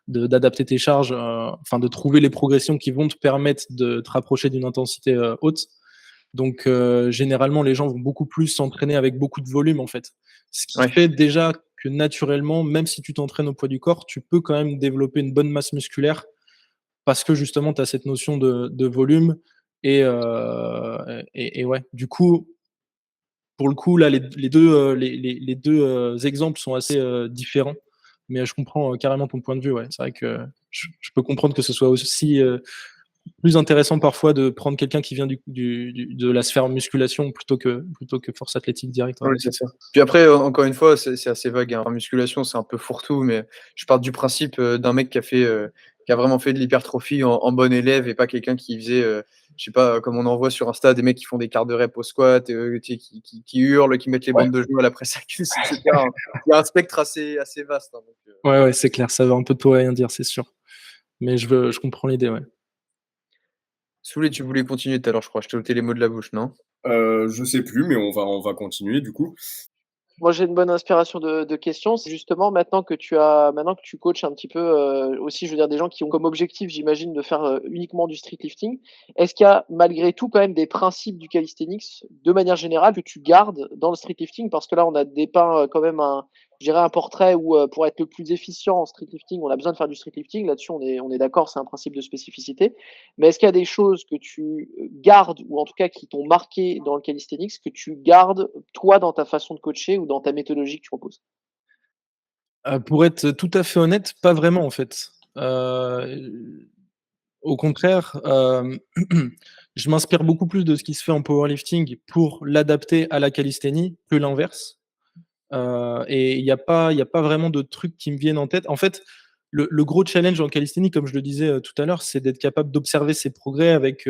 d'adapter tes charges, enfin de trouver les progressions qui vont te permettre de te rapprocher d'une intensité, haute. Donc, généralement, les gens vont beaucoup plus s'entraîner avec beaucoup de volume, en fait. Ce qui Ouais. fait déjà que naturellement, même si tu t'entraînes au poids du corps, tu peux quand même développer une bonne masse musculaire parce que justement, tu as cette notion de volume et ouais. Du coup, pour le coup, là, les deux exemples sont assez différents. Mais je comprends carrément ton point de vue. Ouais. C'est vrai que je peux comprendre que ce soit aussi plus intéressant parfois de prendre quelqu'un qui vient de la sphère musculation plutôt que force athlétique direct. Oui, c'est ça. Puis après, encore une fois, c'est assez vague. En musculation, c'est un peu fourre-tout, mais je pars du principe d'un mec qui a vraiment fait de l'hypertrophie en bon élève et pas quelqu'un qui faisait, je sais pas, comme on en voit sur Insta, des mecs qui font des quarts de rep au squat, qui hurlent, qui mettent les bandes de genoux à la presse à cuisse, etc. Il y a un spectre assez vaste. Hein, donc, Ouais, c'est clair, ça veut un peu tout rien dire, c'est sûr. Mais je comprends l'idée, ouais. Soulé, tu voulais continuer tout à l'heure, je crois. Je t'ai ôté les mots de la bouche, non? Je sais plus, mais on va continuer du coup. Moi, j'ai une bonne inspiration de questions. C'est justement maintenant que tu coaches un petit peu aussi, je veux dire, des gens qui ont comme objectif, j'imagine, de faire uniquement du street lifting. Est-ce qu'il y a malgré tout quand même des principes du calisthenics de manière générale que tu gardes dans le street lifting? Parce que là, on a dépeint quand même je dirais un portrait où pour être le plus efficient en street lifting, on a besoin de faire du street lifting. Là-dessus, on est d'accord, c'est un principe de spécificité. Mais est-ce qu'il y a des choses que tu gardes ou en tout cas qui t'ont marqué dans le calisthenics que tu gardes toi dans ta façon de coacher ou dans ta méthodologie que tu proposes? Pour être tout à fait honnête, pas vraiment en fait. Au contraire, je m'inspire beaucoup plus de ce qui se fait en powerlifting pour l'adapter à la calisthénie que l'inverse. Et il y a pas vraiment de trucs qui me viennent en tête. En fait, le gros challenge en calisthénie, comme je le disais tout à l'heure, c'est d'être capable d'observer ses progrès avec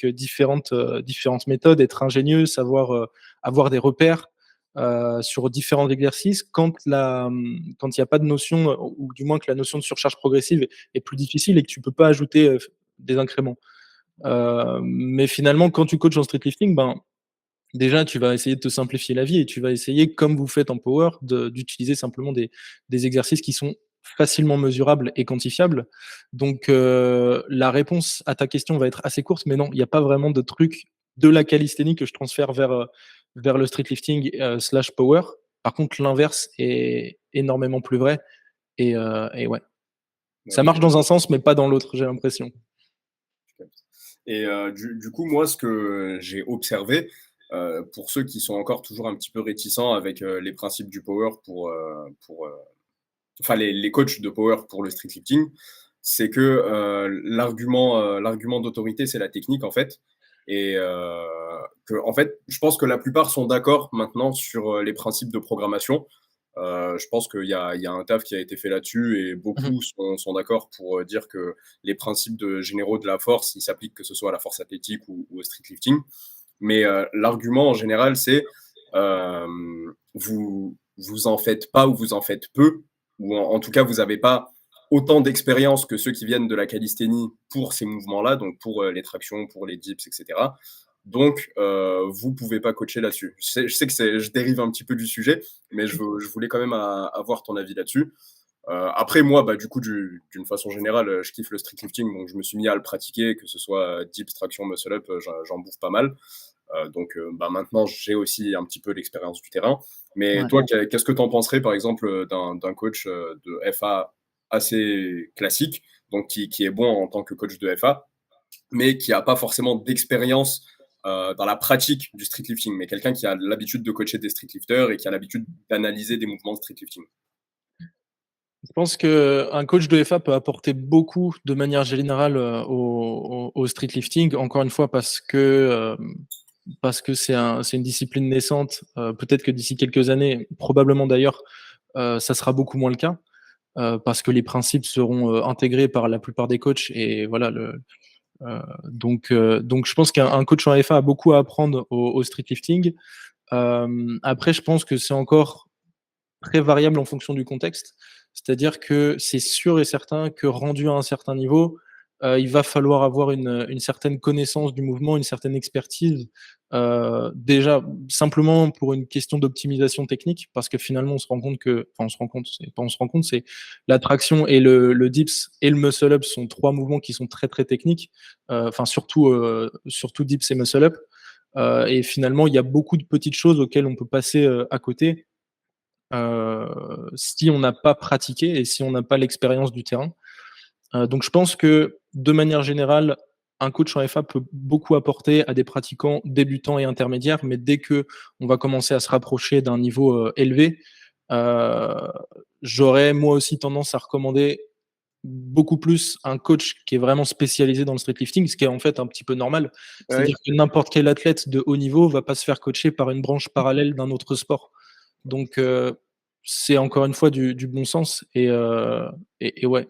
différentes méthodes, être ingénieux, savoir avoir des repères sur différents exercices. Quand il y a pas de notion, ou du moins que la notion de surcharge progressive est plus difficile et que tu peux pas ajouter des incréments. Mais finalement, quand tu coaches en street lifting, ben, déjà, tu vas essayer de te simplifier la vie et tu vas essayer, comme vous faites en power, d'utiliser simplement des exercices qui sont facilement mesurables et quantifiables. Donc, la réponse à ta question va être assez courte, mais non, il n'y a pas vraiment de truc de la calisthénie que je transfère vers le street lifting slash power. Par contre, l'inverse est énormément plus vrai. Et ouais, ça marche dans un sens, mais pas dans l'autre, j'ai l'impression. Et du coup, moi, ce que j'ai observé, pour ceux qui sont encore toujours un petit peu réticents avec les principes du power enfin les coachs de power pour le street lifting, c'est que l'argument d'autorité, c'est la technique en fait. Et en fait, je pense que la plupart sont d'accord maintenant sur les principes de programmation. Je pense qu'il y a un taf qui a été fait là-dessus et beaucoup sont d'accord pour dire que les principes généraux de la force, ils s'appliquent que ce soit à la force athlétique ou au street lifting. Mais l'argument en général, c'est vous en faites pas ou vous en faites peu, ou en tout cas, vous n'avez pas autant d'expérience que ceux qui viennent de la calisthénie pour ces mouvements-là, donc pour les tractions, pour les dips, etc. Donc, vous ne pouvez pas coacher là-dessus. Je sais que je dérive un petit peu du sujet, mais je voulais quand même avoir ton avis là-dessus. Après, moi, bah, du coup, d'une façon générale, je kiffe le street lifting, donc je me suis mis à le pratiquer, que ce soit dips, traction, muscle-up, j'en bouffe pas mal. Donc bah, maintenant, j'ai aussi un petit peu l'expérience du terrain. Mais toi, qu'est-ce que tu en penserais, par exemple, d'un coach de FA assez classique, donc qui est bon en tant que coach de FA, mais qui n'a pas forcément d'expérience dans la pratique du street lifting, mais quelqu'un qui a l'habitude de coacher des street lifters et qui a l'habitude d'analyser des mouvements de street lifting? Je pense qu'un coach de FA peut apporter beaucoup de manière générale au street lifting, encore une fois parce que c'est une discipline naissante. Peut-être que d'ici quelques années, probablement d'ailleurs, ça sera beaucoup moins le cas, parce que les principes seront intégrés par la plupart des coachs. Et voilà, donc je pense qu'un coach en FA a beaucoup à apprendre au street lifting. Après, je pense que c'est encore très variable en fonction du contexte. C'est-à-dire que c'est sûr et certain que rendu à un certain niveau, il va falloir avoir une certaine connaissance du mouvement, une certaine expertise, déjà simplement pour une question d'optimisation technique, parce que finalement on se rend compte c'est la traction et le dips et le muscle up sont 3 mouvements qui sont très, très techniques, enfin surtout dips et muscle up, et finalement il y a beaucoup de petites choses auxquelles on peut passer à côté si on n'a pas pratiqué et si on n'a pas l'expérience du terrain. Donc je pense que de manière générale, un coach en FA peut beaucoup apporter à des pratiquants débutants et intermédiaires, mais dès que on va commencer à se rapprocher d'un niveau élevé, j'aurais moi aussi tendance à recommander beaucoup plus un coach qui est vraiment spécialisé dans le street lifting, ce qui est en fait un petit peu normal. Ouais. C'est-à-dire que n'importe quel athlète de haut niveau va pas se faire coacher par une branche parallèle d'un autre sport. Donc, c'est encore une fois du bon sens et ouais.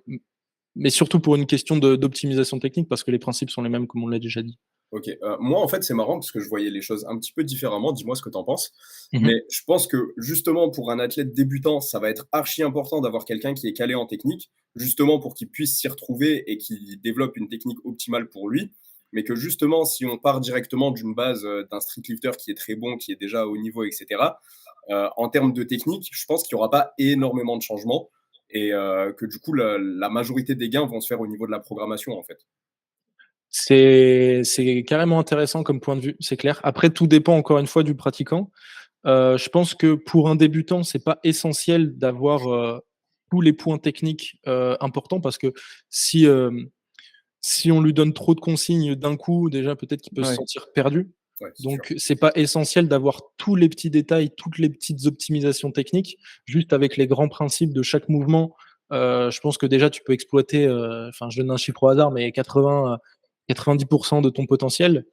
Mais surtout pour une question d'optimisation technique, parce que les principes sont les mêmes, comme on l'a déjà dit. Ok. Moi, en fait, c'est marrant parce que je voyais les choses un petit peu différemment. Dis-moi ce que tu en penses. Mmh. Mais je pense que justement, pour un athlète débutant, ça va être archi important d'avoir quelqu'un qui est calé en technique, justement pour qu'il puisse s'y retrouver et qu'il développe une technique optimale pour lui. Mais que justement, si on part directement d'une base d'un street lifter qui est très bon, qui est déjà à haut niveau, etc., en termes de technique, je pense qu'il n'y aura pas énormément de changements et que du coup, la majorité des gains vont se faire au niveau de la programmation, en fait. C'est carrément intéressant comme point de vue, c'est clair. Après, tout dépend encore une fois du pratiquant. Je pense que pour un débutant, c'est pas essentiel d'avoir, tous les points techniques, importants parce que si, si on lui donne trop de consignes d'un coup, déjà peut-être qu'il peut se Ouais. sentir perdu. Ouais, c'est sûr. Donc c'est pas essentiel d'avoir tous les petits détails, toutes les petites optimisations techniques, juste avec les grands principes de chaque mouvement. Je pense que déjà tu peux exploiter, enfin je donne un chiffre au hasard, mais 90 de ton potentiel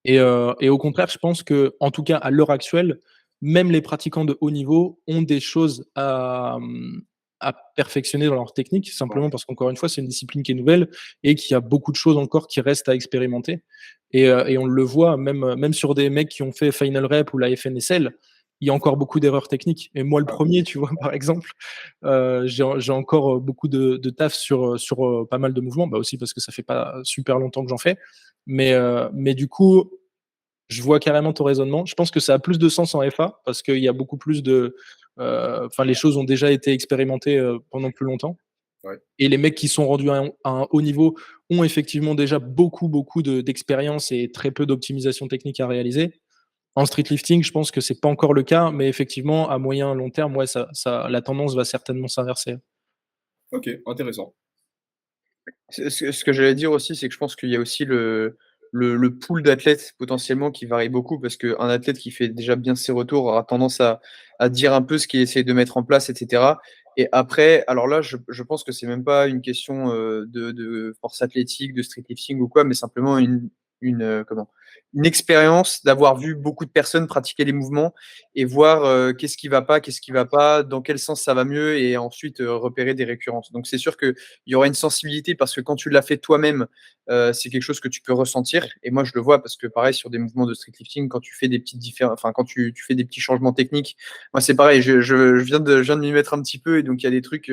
et au contraire, je pense qu'en tout cas à l'heure actuelle, même les pratiquants de haut niveau ont des choses à perfectionner dans leur technique, Ouais. simplement parce qu'encore une fois, c'est une discipline qui est nouvelle et qu'il y a beaucoup de choses encore qui restent à expérimenter et on le voit même sur des mecs qui ont fait Final Rep ou la FNSL, il y a encore beaucoup d'erreurs techniques et moi le premier, tu vois? Par exemple, j'ai encore, beaucoup de taf sur pas mal de mouvements, bah, aussi parce que ça fait pas super longtemps que j'en fais mais du coup, je vois carrément ton raisonnement. Je pense que ça a plus de sens en FA parce qu'il y a beaucoup plus de, enfin, les choses ont déjà été expérimentées, pendant plus longtemps Ouais. et les mecs qui sont rendus à un haut niveau ont effectivement déjà beaucoup d'expérience et très peu d'optimisation technique à réaliser. En street lifting, je pense que c'est pas encore le cas, mais effectivement, à moyen, long terme, ouais, la tendance va certainement s'inverser. Ok, intéressant. Ce que j'allais dire aussi, c'est que je pense qu'il y a aussi le pool d'athlètes potentiellement qui varie beaucoup parce qu'un athlète qui fait déjà bien ses retours aura tendance à dire un peu ce qu'il essaie de mettre en place, et cetera. Et après, alors là, je pense que c'est même pas une question, de force athlétique, de street lifting ou quoi, mais simplement comment? Une expérience d'avoir vu beaucoup de personnes pratiquer les mouvements et voir, qu'est-ce qui va pas, dans quel sens ça va mieux et ensuite, repérer des récurrences. Donc c'est sûr qu'il y aura une sensibilité parce que quand tu l'as fait toi-même, c'est quelque chose que tu peux ressentir et moi je le vois parce que pareil sur des mouvements de street lifting quand tu fais des petites enfin quand tu fais des petits changements techniques, moi c'est pareil, je viens de m'y mettre un petit peu et donc il y a des trucs,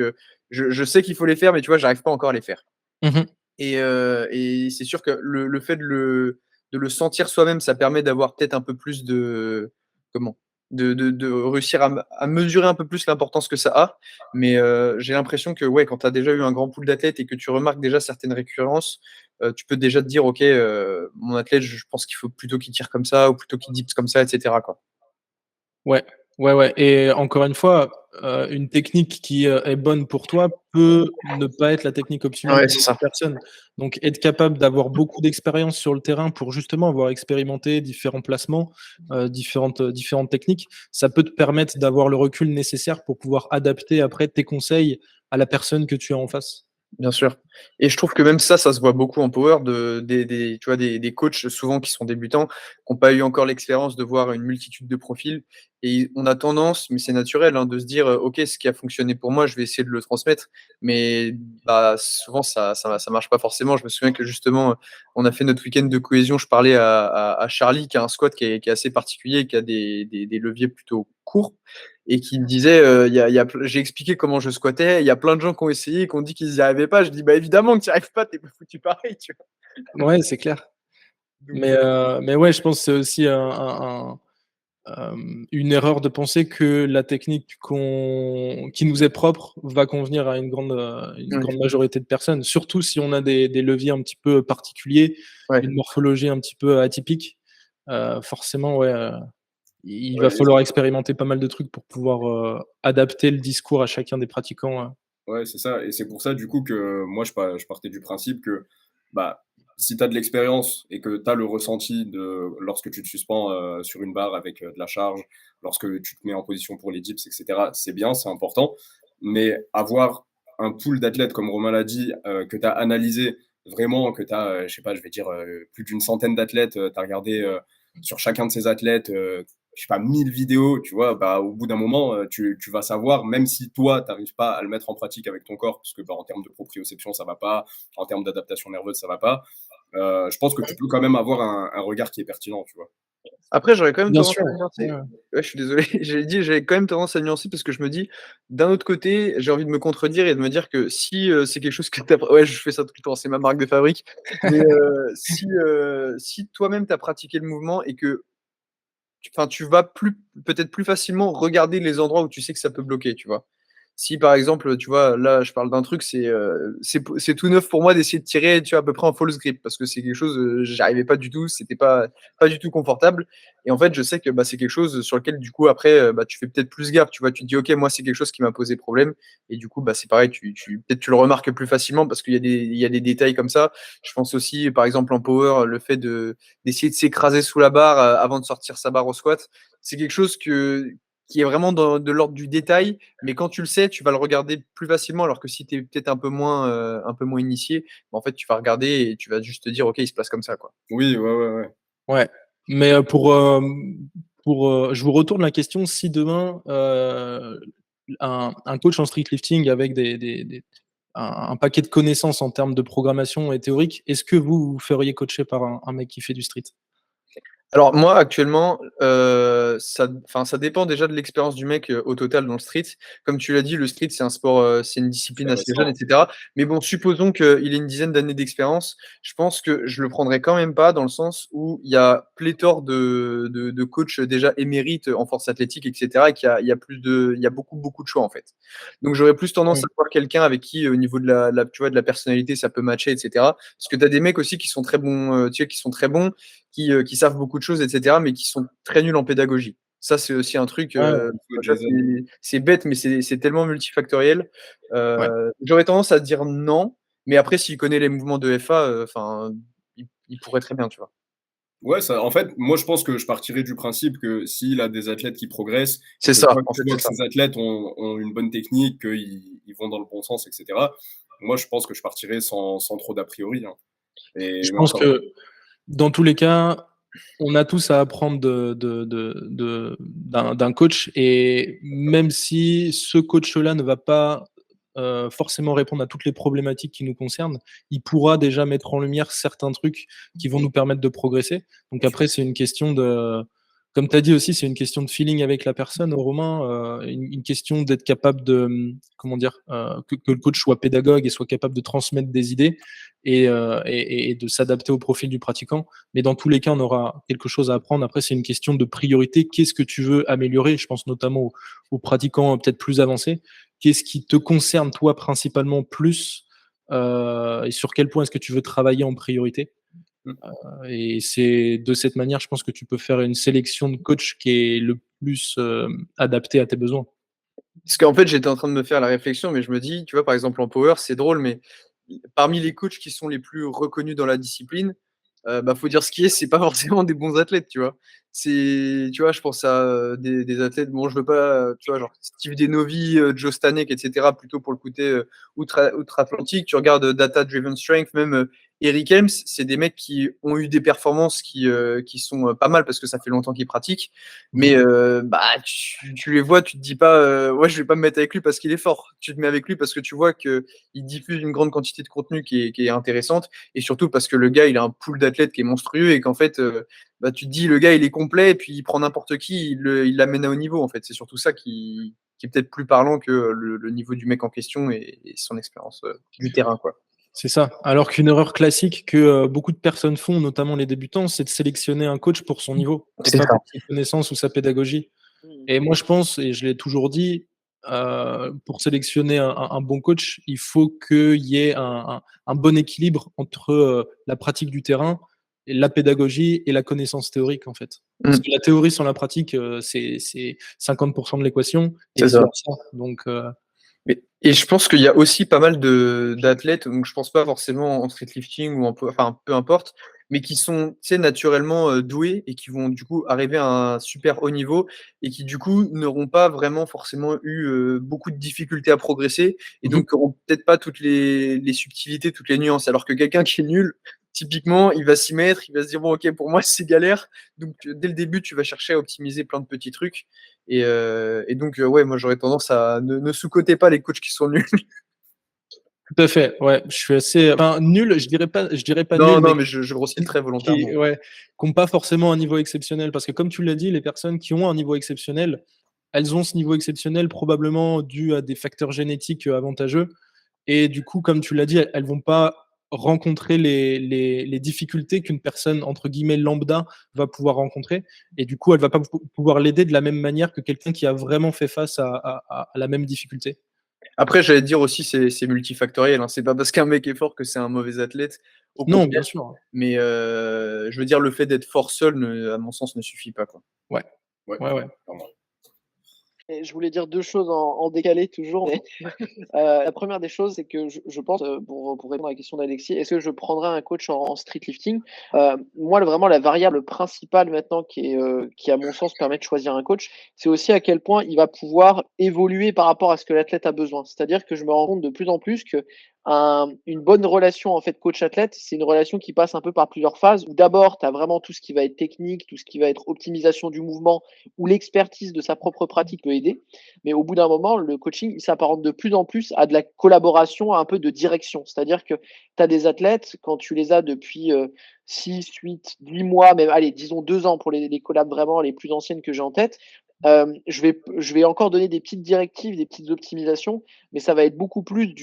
je sais qu'il faut les faire mais tu vois, j'arrive pas encore à les faire. Mmh. Et c'est sûr que le fait de le sentir soi-même, ça permet d'avoir peut-être un peu plus de comment? De réussir à mesurer un peu plus l'importance que ça a. Mais, j'ai l'impression que, ouais, quand tu as déjà eu un grand pool d'athlètes et que tu remarques déjà certaines récurrences, tu peux déjà te dire: «OK, mon athlète, je pense qu'il faut plutôt qu'il tire comme ça ou plutôt qu'il dips comme ça» et cetera, quoi. Ouais, ouais et encore une fois, une technique qui, est bonne pour toi peut ne pas être la technique optimale Ouais, pour c'est une ça. autre personne. Donc être capable d'avoir beaucoup d'expérience sur le terrain pour justement avoir expérimenté différents placements, différentes techniques, ça peut te permettre d'avoir le recul nécessaire pour pouvoir adapter après tes conseils à la personne que tu as en face. Bien sûr et je trouve que même ça se voit beaucoup en power des tu vois, des coachs souvent qui sont débutants, qui ont pas eu encore l'expérience de voir une multitude de profils et on a tendance, mais c'est naturel, hein, de se dire: «OK, ce qui a fonctionné pour moi, je vais essayer de le transmettre». Mais bah, souvent ça marche pas forcément. Je me souviens que justement, on a fait notre week-end de cohésion, je parlais à Charlie qui a un squat qui est assez particulier, qui a des leviers plutôt courts et qui me disait, il y a j'ai expliqué comment je squattais, il y a plein de gens qui ont essayé, qui ont dit qu'ils y arrivaient pas. Je dis: «Bah, évidemment que tu y arrives pas, tu es pas foutu pareil», tu vois? Ouais, c'est clair. Donc Mais ouais, je pense que c'est aussi une erreur de penser que la technique qui nous est propre va convenir à une ouais, grande majorité de personnes. Surtout si on a des leviers un petit peu particuliers, ouais, une morphologie un petit peu atypique. Forcément, ouais, il va Ouais, falloir expérimenter pas mal de trucs pour pouvoir, adapter le discours à chacun des pratiquants, ouais, c'est ça. Et c'est pour ça, du coup, que moi, je partais du principe que bah, si tu as de l'expérience et que tu as le ressenti lorsque tu te suspends sur une barre avec de la charge, lorsque tu te mets en position pour les dips, etc., c'est bien, c'est important. Mais avoir un pool d'athlètes, comme Romain l'a dit, que tu as analysé vraiment, que tu as, je sais pas, je vais dire plus d'une centaine d'athlètes, tu as regardé sur chacun de ces athlètes, je sais pas, 1000 vidéos, tu vois, bah, au bout d'un moment, tu vas savoir, même si toi, tu n'arrives pas à le mettre en pratique avec ton corps, parce que bah, en termes de proprioception, ça va pas, en termes d'adaptation nerveuse, ça va pas. Je pense que tu peux quand même avoir un regard qui est pertinent, tu vois. Après, j'aurais quand même Bien tendance sûr. à nuancer. Ouais. Ouais, je suis désolé, j'avais quand même tendance à nuancer parce que je me dis, d'un autre côté, j'ai envie de me contredire et de me dire que si, c'est quelque chose que tu ouais, je fais ça tout le temps, c'est ma marque de fabrique. Mais, si toi-même tu as pratiqué le mouvement et que tu vas peut-être plus facilement regarder les endroits où tu sais que ça peut bloquer, tu vois? Si par exemple, tu vois, là, je parle d'un truc, c'est tout neuf pour moi d'essayer de tirer, tu vois, à peu près en false grip parce que c'est quelque chose, j'y arrivais pas du tout, c'était pas du tout confortable et en fait, je sais que, bah, c'est quelque chose sur lequel du coup après, bah, tu fais peut-être plus gaffe, tu vois? Tu te dis: «OK, moi, c'est quelque chose qui m'a posé problème» et du coup, bah, c'est pareil, peut-être tu le remarques plus facilement parce qu'il y a des détails comme ça. Je pense aussi, par exemple, en power, le fait d'essayer de s'écraser sous la barre, avant de sortir sa barre au squat, c'est quelque chose qui est vraiment de l'ordre du détail, mais quand tu le sais, tu vas le regarder plus facilement, alors que si tu es peut-être un peu moins initié, bah, en fait, tu vas regarder et tu vas juste te dire: «OK, il se place comme ça, quoi». Oui, ouais, ouais, ouais. Ouais, mais je vous retourne la question, si demain, un coach en street lifting avec un paquet de connaissances en termes de programmation et théorique, est-ce que vous vous feriez coacher par un mec qui fait du street? Alors moi actuellement, ça dépend déjà de l'expérience du mec, au total dans le street. Comme tu l'as dit, le street c'est un sport, c'est une discipline C'est assez jeune et récent. cetera. Mais bon, supposons qu'il ait une dizaine d'années d'expérience, je pense que je le prendrais quand même pas dans le sens où il y a pléthore de coachs déjà émérites en force athlétique et cetera et il y a beaucoup, beaucoup de choix en fait. Donc j'aurais plus tendance à Mmh. voir quelqu'un avec qui, au niveau de tu vois, de la personnalité, ça peut matcher et cetera. Parce que tu as des mecs aussi qui sont très bons, tu sais, qui sont très bons, qui savent beaucoup de choses, et cetera, mais qui sont très nuls en pédagogie. Ça, c'est aussi un truc, Ouais, Il faut tu vois, des aides. c'est bête, mais c'est tellement multifactoriel. ouais. J'aurais tendance à dire non, mais après, s'il connaît les mouvements de FA, enfin, il pourrait très bien, tu vois? Ouais, ça, en fait, moi, je pense que je partirais du principe que s'il a des athlètes qui progressent et C'est que ça, toi, en tu fait, vois c'est que ça. ces athlètes ont une bonne technique, qu'ils vont dans le bon sens, etc., moi, je pense que je partirais sans trop d'a priori, hein. Je Mais pense encore que dans tous les cas, on a tous à apprendre d'un coach, et même si ce coach-là ne va pas forcément répondre à toutes les problématiques qui nous concernent, il pourra déjà mettre en lumière certains trucs qui vont nous permettre de progresser. Donc bien sûr. après, c'est une question de, comme tu as dit aussi, c'est une question de feeling avec la personne, Romain, une question d'être capable de, comment dire, que le coach soit pédagogue et soit capable de transmettre des idées et de s'adapter au profil du pratiquant. Mais dans tous les cas, on aura quelque chose à apprendre. Après, c'est une question de priorité. Qu'est-ce que tu veux améliorer? Je pense notamment aux pratiquants peut-être plus avancés. Qu'est-ce qui te concerne, toi, principalement plus, et sur quel point est-ce que tu veux travailler en priorité? Mmh. Et c'est de cette manière, je pense que tu peux faire une sélection de coach qui est le plus adaptée à tes besoins. Parce qu'en fait, j'étais en train de me faire la réflexion, mais je me dis, tu vois, par exemple, en power, c'est drôle, mais parmi les coachs qui sont les plus reconnus dans la discipline, bah, faut dire ce qui est, c'est pas forcément des bons athlètes, tu vois? Tu vois, je pense à, des athlètes, bon, je veux pas, tu vois, genre Steve Denovi, Joe Stanek et cetera, plutôt pour le côté, outre-Atlantique. Tu regardes, Data Driven Strength, même, Eric Helms, c'est des mecs qui ont eu des performances qui sont, pas mal parce que ça fait longtemps qu'ils pratiquent. Mais, Mmh. bah, tu les vois, tu te dis pas, «Ouais, je vais pas me mettre avec lui parce qu'il est fort». Tu te mets avec lui parce que tu vois qu'il diffuse une grande quantité de contenu qui est intéressante et surtout parce que le gars, il a un pool d'athlètes qui est monstrueux et qu'en fait, bah, tu te dis: «Le gars, il est complet» et puis il prend n'importe qui, il l'amène à haut niveau, en fait. C'est surtout ça qui est peut-être plus parlant que le niveau du mec en question et son expérience, du terrain, quoi. C'est ça. Alors qu'une erreur classique que beaucoup de personnes font, notamment les débutants, c'est de sélectionner un coach pour son niveau et C'est pas ça. pour ses connaissances ou sa pédagogie. Mmh. Et moi, je pense, et je l'ai toujours dit, pour sélectionner un bon coach, il faut qu'il y ait un bon équilibre entre la pratique du terrain, et la pédagogie et la connaissance théorique, en fait. Parce Mmh, que la théorie sans la pratique, c'est 50% de l'équation et c'est ça. vice-versa. Donc, Et je pense qu'il y a aussi pas mal d'athlètes, donc je pense pas forcément en streetlifting ou enfin, peu importe, mais qui sont, tu sais, naturellement doués et qui vont du coup arriver à un super haut niveau et qui du coup n'auront pas vraiment forcément eu beaucoup de difficultés à progresser et donc n'auront peut-être pas toutes les subtilités, toutes les nuances. Alors que quelqu'un qui est nul, typiquement, il va s'y mettre, il va se dire, bon, ok, pour moi, c'est galère. Donc, dès le début, tu vas chercher à optimiser plein de petits trucs. Et donc, ouais, moi, j'aurais tendance à ne sous-cotez pas les coachs qui sont nuls. Tout à fait, ouais. Je suis assez, enfin, nul, je dirais pas Non, nul, mais non, mais je grossis très volontairement. ouais, qui ont pas forcément un niveau exceptionnel. Parce que comme tu l'as dit, les personnes qui ont un niveau exceptionnel, elles ont ce niveau exceptionnel probablement dû à des facteurs génétiques avantageux. Et du coup, comme tu l'as dit, elles vont pas rencontrer les difficultés qu'une personne, entre guillemets, lambda va pouvoir rencontrer. Et du coup, elle va pas pouvoir l'aider de la même manière que quelqu'un qui a vraiment fait face à la même difficulté. Après, j'allais te dire aussi, c'est multifactoriel, hein. C'est pas parce qu'un mec est fort que c'est un mauvais athlète. Au Non, contraire. bien sûr. Mais je veux dire, le fait d'être fort seul, à mon sens, ne suffit pas, quoi. Ouais, Ouais, ouais, ouais. clairement. Et je voulais dire deux choses en décalé toujours. Mais, la première des choses, c'est que je pense, pour répondre à la question d'Alexis, est-ce que je prendrais un coach en streetlifting? Moi, vraiment, la variable principale maintenant qui, à mon sens, permet de choisir un coach, c'est aussi à quel point il va pouvoir évoluer par rapport à ce que l'athlète a besoin. C'est-à-dire que je me rends compte de plus en plus que une bonne relation en fait coach-athlète, c'est une relation qui passe un peu par plusieurs phases. Où d'abord, tu as vraiment tout ce qui va être technique, tout ce qui va être optimisation du mouvement, où l'expertise de sa propre pratique peut aider. Mais au bout d'un moment, le coaching, il s'apparente de plus en plus à de la collaboration, à un peu de direction. C'est-à-dire que tu as des athlètes, quand tu les as depuis 6, 8, 10 mois, même, allez, disons 2 ans pour les collabs vraiment les plus anciennes que j'ai en tête, je vais encore donner des petites directives, des petites optimisations, mais ça va être beaucoup plus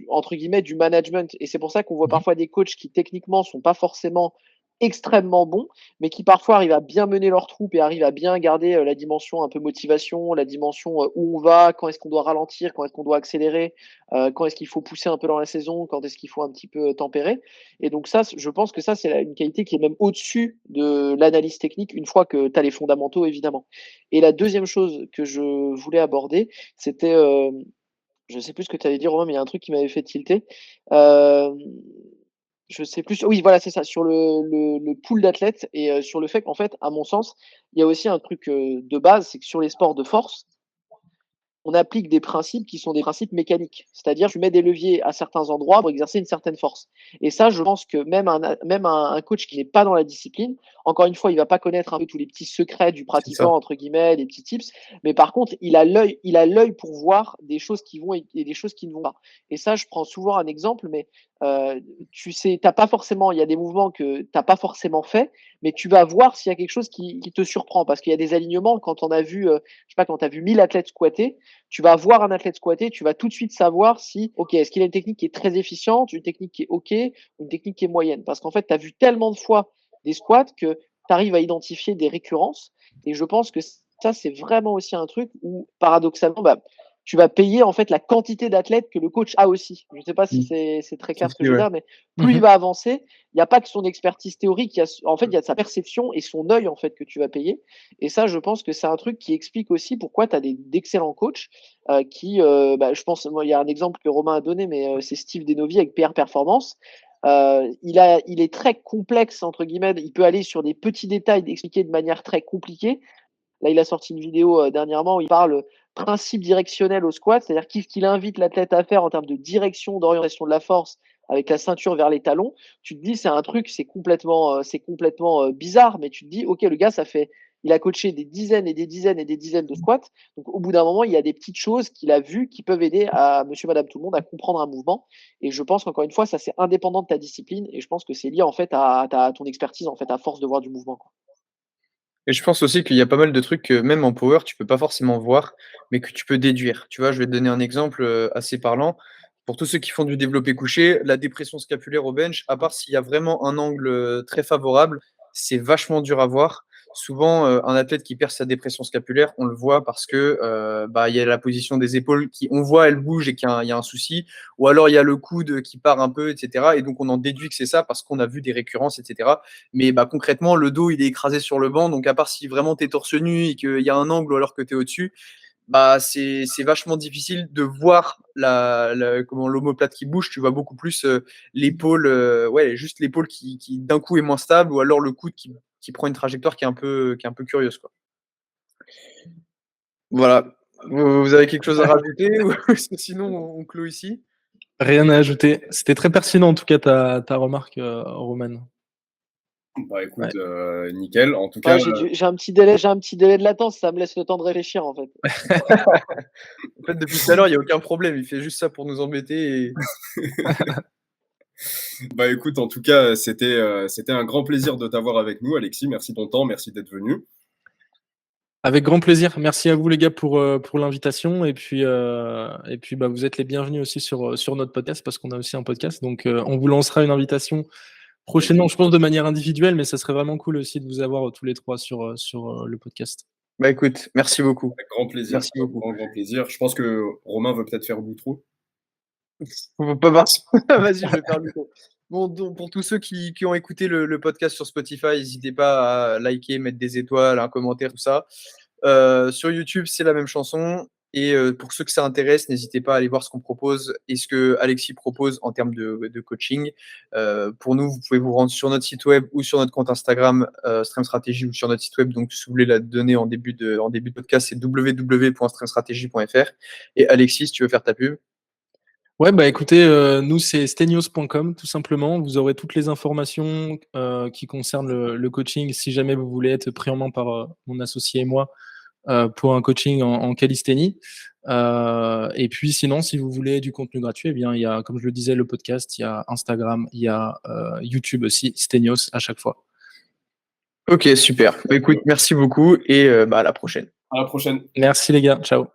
entre guillemets, du management. Et c'est pour ça qu'on voit parfois des coachs qui techniquement sont pas forcément extrêmement bons, mais qui parfois arrivent à bien mener leur troupe et arrivent à bien garder la dimension un peu motivation, la dimension où on va, quand est-ce qu'on doit ralentir, quand est-ce qu'on doit accélérer, quand est-ce qu'il faut pousser un peu dans la saison, quand est-ce qu'il faut un petit peu tempérer. Et donc ça, je pense que ça, c'est une qualité qui est même au-dessus de l'analyse technique, une fois que tu as les fondamentaux, évidemment. Et la deuxième chose que je voulais aborder, c'était, je sais plus ce que tu allais dire, Romain, mais il y a un truc qui m'avait fait tilter. Euh, je sais plus. Oui, voilà, c'est ça, sur le pool d'athlètes et sur le fait qu'en fait, à mon sens, il y a aussi un truc de base, c'est que sur les sports de force, on applique des principes qui sont des principes mécaniques. C'est-à-dire, tu mets des leviers à certains endroits pour exercer une certaine force. Et ça, je pense que même un coach qui n'est pas dans la discipline, encore une fois, il va pas connaître un peu tous les petits secrets du C'est ça. pratiquant, entre guillemets, les petits tips. Mais par contre, il a l'œil pour voir des choses qui vont et des choses qui ne vont pas. Et ça, je prends souvent un exemple, mais tu sais, t'as pas forcément, il y a des mouvements que t'as pas forcément fait, mais tu vas voir s'il y a quelque chose qui te surprend. Parce qu'il y a des alignements, quand on a vu, je sais pas, quand tu as vu 1000 athlètes squatter, tu vas voir un athlète squatter, tu vas tout de suite savoir si, ok, est-ce qu'il a une technique qui est très efficiente, une technique qui est ok, ou une technique qui est moyenne. Parce qu'en fait, tu as vu tellement de fois des squats que tu arrives à identifier des récurrences. Et je pense que ça, c'est vraiment aussi un truc où, paradoxalement, bah, tu vas payer en fait la quantité d'athlètes que le coach a aussi. Je ne sais pas si c'est très clair ce que je veux dire, mais plus il va avancer, il n'y a pas que son expertise théorique, en fait, il y a sa perception et son œil en fait que tu vas payer. Et ça, je pense que c'est un truc qui explique aussi pourquoi tu as d'excellents coachs bah, je pense, moi, il y a un exemple que Romain a donné, mais c'est Steve Denovi avec PR Performance. Il est très complexe, entre guillemets. Il peut aller sur des petits détails, d'expliquer de manière très compliquée. Là, il a sorti une vidéo dernièrement où il parle principe directionnel au squat, c'est-à-dire qu'est-ce qu'il invite l'athlète à faire en termes de direction, d'orientation de la force avec la ceinture vers les talons. Tu te dis, c'est un truc, c'est complètement bizarre, mais tu te dis, ok, le gars, il a coaché des dizaines et des dizaines et des dizaines de squats. Donc, au bout d'un moment, il y a des petites choses qu'il a vues qui peuvent aider à monsieur, madame, tout le monde à comprendre un mouvement. Et je pense qu'encore une fois, ça, c'est indépendant de ta discipline. Et je pense que c'est lié, en fait, à ton expertise, en fait, à force de voir du mouvement, quoi. Et je pense aussi qu'il y a pas mal de trucs que même en power, tu peux pas forcément voir, mais que tu peux déduire. Tu vois, je vais te donner un exemple assez parlant. Pour tous ceux qui font du développé couché, la dépression scapulaire au bench, à part s'il y a vraiment un angle très favorable, c'est vachement dur à voir. Souvent, un athlète qui perd sa dépression scapulaire, on le voit parce que bah, il y a la position des épaules qui, on voit, elle bouge et qu'il y a un souci. Ou alors il y a le coude qui part un peu, etc. Et donc on en déduit que c'est ça parce qu'on a vu des récurrences, etc. Mais bah, concrètement, le dos, il est écrasé sur le banc. Donc, à part si vraiment tu es torse nu et qu'il y a un angle alors que tu es au-dessus, bah, c'est vachement difficile de voir comment l'omoplate qui bouge. Tu vois beaucoup plus l'épaule, juste l'épaule qui d'un coup est moins stable, ou alors le coude qui prend une trajectoire qui est un peu curieuse, quoi. Voilà. Vous avez quelque chose à rajouter ou sinon on clôt ici? Rien à ajouter. C'était très pertinent en tout cas ta remarque, Roman. Bah écoute, Ouais. nickel. En tout cas, J'ai un petit délai de latence, ça me laisse le temps de réfléchir en fait. En fait, depuis tout à l'heure, il y a aucun problème. Il fait juste ça pour nous embêter et bah écoute, en tout cas, c'était un grand plaisir de t'avoir avec nous, Alexis. Merci de ton temps, merci d'être venu. Avec grand plaisir. Merci à vous les gars pour l'invitation et puis bah, vous êtes les bienvenus aussi sur notre podcast parce qu'on a aussi un podcast. Donc on vous lancera une invitation prochainement, je pense de manière individuelle, mais ça serait vraiment cool aussi de vous avoir tous les trois sur le podcast. bah écoute, merci beaucoup. Avec grand plaisir. Merci beaucoup. Grand plaisir. Je pense que Romain veut peut-être faire l'outro. Faut pas voir. Vas-y, je vais faire le tour. Bon, donc, pour tous ceux qui ont écouté le podcast sur Spotify, n'hésitez pas à liker, mettre des étoiles, un commentaire, tout ça. Sur YouTube, c'est la même chanson. Et pour ceux que ça intéresse, n'hésitez pas à aller voir ce qu'on propose et ce que Alexis propose en termes de coaching. Pour nous, vous pouvez vous rendre sur notre site web ou sur notre compte Instagram, Stream Strategy, ou sur notre site web. Donc, si vous voulez la donner en début de podcast, c'est www.streamstrategy.fr. Et Alexis, si tu veux faire ta pub. Ouais, bah écoutez, nous c'est stenios.com tout simplement. Vous aurez toutes les informations qui concernent le coaching si jamais vous voulez être pris en main par mon associé et moi pour un coaching en calisthénie. Et puis sinon, si vous voulez du contenu gratuit, eh bien il y a, comme je le disais, le podcast, il y a Instagram, il y a YouTube aussi, Stenios à chaque fois. Ok, super. Bah, écoute, merci beaucoup et à la prochaine. À la prochaine. Merci les gars, ciao.